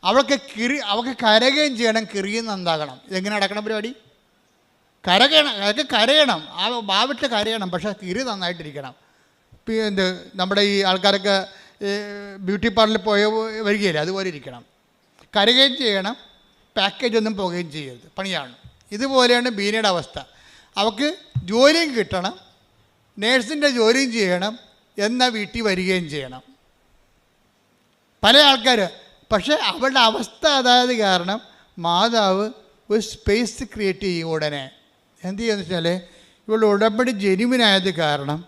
അവൾക്ക് കരകയും ചെയ്യണം, കിറിയും നന്നാകണം. ഇതെങ്ങനെ നടക്കണം പരിപാടി? കരയണം, ആ ഭാവിട്ട് കരയണം, പക്ഷേ കിറി നന്നായിട്ടിരിക്കണം. നമ്മുടെ ഈ ആൾക്കാരൊക്കെ ബ്യൂട്ടി പാർലറിൽ വരികയില്ല, അതുപോലെ ഇരിക്കണം. കരകയും ചെയ്യണം, പാക്കേജ് ഒന്നും പോകുകയും ചെയ്യരുത്, പണിയാണ്. ഇതുപോലെയാണ് ബീനയുടെ അവസ്ഥ. അവൾക്ക് ജോലിയും കിട്ടണം, നേഴ്സിൻ്റെ ജോലിയും ചെയ്യണം, എന്നാൽ വീട്ടിൽ വരികയും ചെയ്യണം. പല ആൾക്കാർ പക്ഷേ അവളുടെ അവസ്ഥ അതായത് കാരണം മാതാവ് ഒരു സ്പേസ് ക്രിയേറ്റ് ചെയ്യും. ഉടനെ എന്ത് ചെയ്യുമെന്ന് വെച്ചാൽ, ഇവളുടെ ഉടമ്പടി ജെനുവിനായത് കാരണം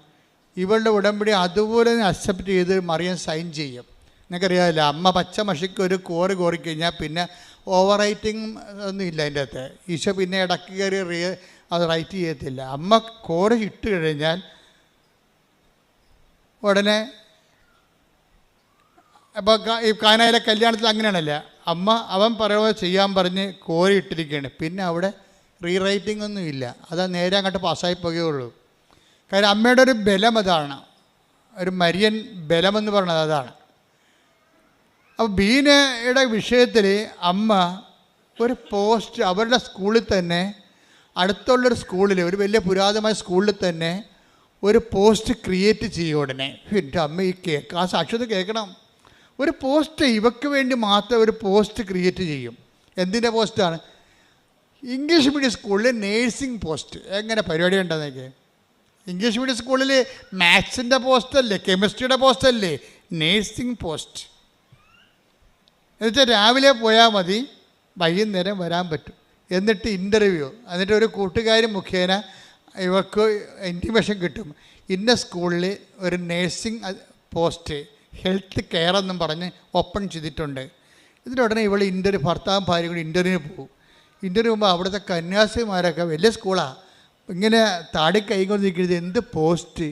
ഇവളുടെ ഉടമ്പടി അതുപോലെ തന്നെ അക്സെപ്റ്റ് ചെയ്ത് മറിയം സൈൻ ചെയ്യും. നിങ്ങൾക്കറിയാമല്ലോ, അമ്മ പച്ച മഷിക്ക് ഒരു കോറിക്കഴിഞ്ഞാൽ പിന്നെ ഓവർ റൈറ്റിംഗ് ഒന്നും ഇല്ല അതിൻ്റെ അകത്ത്. ഈശോ പിന്നെ ഇടയ്ക്ക് കയറി അത് റൈറ്റ് ചെയ്യത്തില്ല. അമ്മ കോറി ഇട്ട് കഴിഞ്ഞാൽ ഉടനെ അപ്പോൾ ഈ കാനായിലെ കല്യാണത്തിൽ അങ്ങനെയാണല്ല, അവൻ പറയുക ചെയ്യാൻ പറഞ്ഞ് കോരി ഇട്ടിരിക്കുകയാണ്, പിന്നെ അവിടെ റീറൈറ്റിംഗ് ഒന്നും ഇല്ല. അത് നേരെ അങ്ങോട്ട് പാസ്സായി പോകുകയുള്ളൂ. കാര്യം അമ്മയുടെ ഒരു ബലം അതാണ്, ഒരു മരിയൻ ബലമെന്ന് പറയുന്നത് അതാണ്. അപ്പോൾ ബീനയുടെ വിഷയത്തിൽ അമ്മ ഒരു പോസ്റ്റ് അവരുടെ സ്കൂളിൽ തന്നെ, അടുത്തുള്ളൊരു സ്കൂളിൽ, ഒരു വലിയ പുരാതനമായ സ്കൂളിൽ തന്നെ ഒരു പോസ്റ്റ് ക്രിയേറ്റ് ചെയ്യും ഉടനെ. എൻ്റെ അമ്മ ഈ ആ സാക്ഷ്യത കേൾക്കണം. ഒരു പോസ്റ്റ് ഇവക്ക് വേണ്ടി മാത്രം ഒരു പോസ്റ്റ് ക്രിയേറ്റ് ചെയ്യും. എന്തിൻ്റെ പോസ്റ്റാണ്? ഇംഗ്ലീഷ് മീഡിയം സ്കൂളിൽ നേഴ്സിംഗ് പോസ്റ്റ്. എങ്ങനെ പരിപാടി ഉണ്ടെന്നൊക്കെ. ഇംഗ്ലീഷ് മീഡിയം സ്കൂളിൽ മാത്സിൻ്റെ പോസ്റ്റല്ലേ, കെമിസ്ട്രിയുടെ പോസ്റ്റല്ലേ, നേഴ്സിംഗ് പോസ്റ്റ്. എന്നുവെച്ചാൽ രാവിലെ പോയാൽ മതി, വൈകുന്നേരം വരാൻ പറ്റും. എന്നിട്ട് ഇൻ്റർവ്യൂ, എന്നിട്ട് ഒരു കൂട്ടുകാരി മുഖേന ഇവർക്ക് ഇൻറ്റിമേഷൻ കിട്ടും. ഇന്ന സ്കൂളിൽ ഒരു നേഴ്സിംഗ് പോസ്റ്റ് ഹെൽത്ത് കെയർ എന്നും പറഞ്ഞ് ഓപ്പൺ ചെയ്തിട്ടുണ്ട്. ഇതിനുടനെ ഇവൾ ഭർത്താവും ഭാര്യയും കൂടി ഇൻ്റർവ്യൂവിന് പോകും. ഇൻ്റർവ്യൂ പോകുമ്പോൾ അവിടുത്തെ കന്യാസിമാരൊക്കെ വലിയ സ്കൂളാണ്, ഇങ്ങനെ താടി കൈകൊണ്ടിരിക്കുന്നത്, എന്ത് പോസ്റ്റ്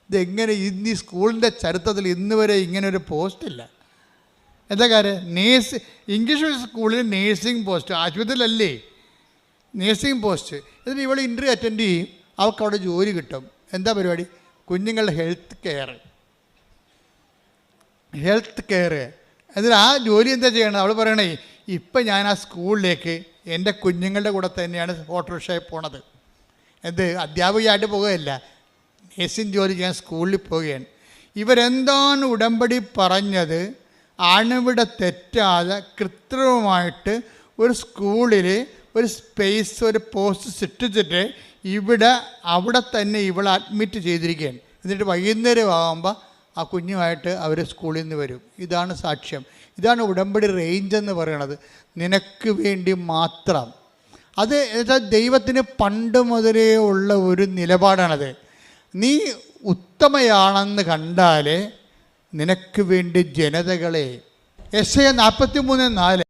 ഇതെങ്ങനെ ഈ സ്കൂളിൻ്റെ ചരിത്രത്തിൽ ഇന്ന് വരെ ഇങ്ങനെ ഒരു പോസ്റ്റില്ല. എന്താ കാര്യം? ഇംഗ്ലീഷ് സ്കൂളിൽ നേഴ്സിംഗ് പോസ്റ്റ്, ആശുപത്രിയിലല്ലേ നേഴ്സിംഗ് പോസ്റ്റ്. എന്നിട്ട് ഇവൾ ഇൻ്റർവ്യൂ അറ്റൻഡ് ചെയ്യും, അവൾക്ക് അവിടെ ജോലി കിട്ടും. എന്താ പരിപാടി? കുഞ്ഞുങ്ങളുടെ ഹെൽത്ത് കെയർ. എന്നിട്ട് ആ ജോലി എന്താ ചെയ്യണം? അവൾ പറയണേ, ഇപ്പം ഞാൻ ആ സ്കൂളിലേക്ക് എൻ്റെ കുഞ്ഞുങ്ങളുടെ കൂടെ തന്നെയാണ് ഓട്ടോറിക്ഷയിൽ പോണത്. അധ്യാപികയായിട്ട് പോകുകയല്ല, നേഴ്സിംഗ് ജോലി ചെയ്യാൻ സ്കൂളിൽ പോവുകയാണ്. ഇവരെന്താണ് ഉടമ്പടി പറഞ്ഞത് അണുവിടെ തെറ്റാതെ കൃത്രിമമായിട്ട് ഒരു സ്കൂളിൽ ഒരു സ്പേസ്, ഒരു പോസ്റ്റ് സൃഷ്ടിച്ചിട്ട് അവിടെ തന്നെ ഇവളെ അഡ്മിറ്റ് ചെയ്തിരിക്കുകയാണ്. എന്നിട്ട് വൈകുന്നേരം ആകുമ്പോൾ ആ കുഞ്ഞുമായിട്ട് അവർ സ്കൂളിൽ നിന്ന് വരും. ഇതാണ് സാക്ഷ്യം. ഇതാണ് ഉടമ്പടി റേഞ്ച് എന്ന് പറയുന്നത്. നിനക്ക് വേണ്ടി മാത്രം. അത് എന്നുവെച്ചാൽ ദൈവത്തിന് പണ്ട് മുതലേ ഉള്ള ഒരു നിലപാടാണത്. നീ ഉത്തമയാണെന്ന് കണ്ടാൽ നിനക്ക് വേണ്ടി ജനതകളെ. യെശയ്യാ 43:4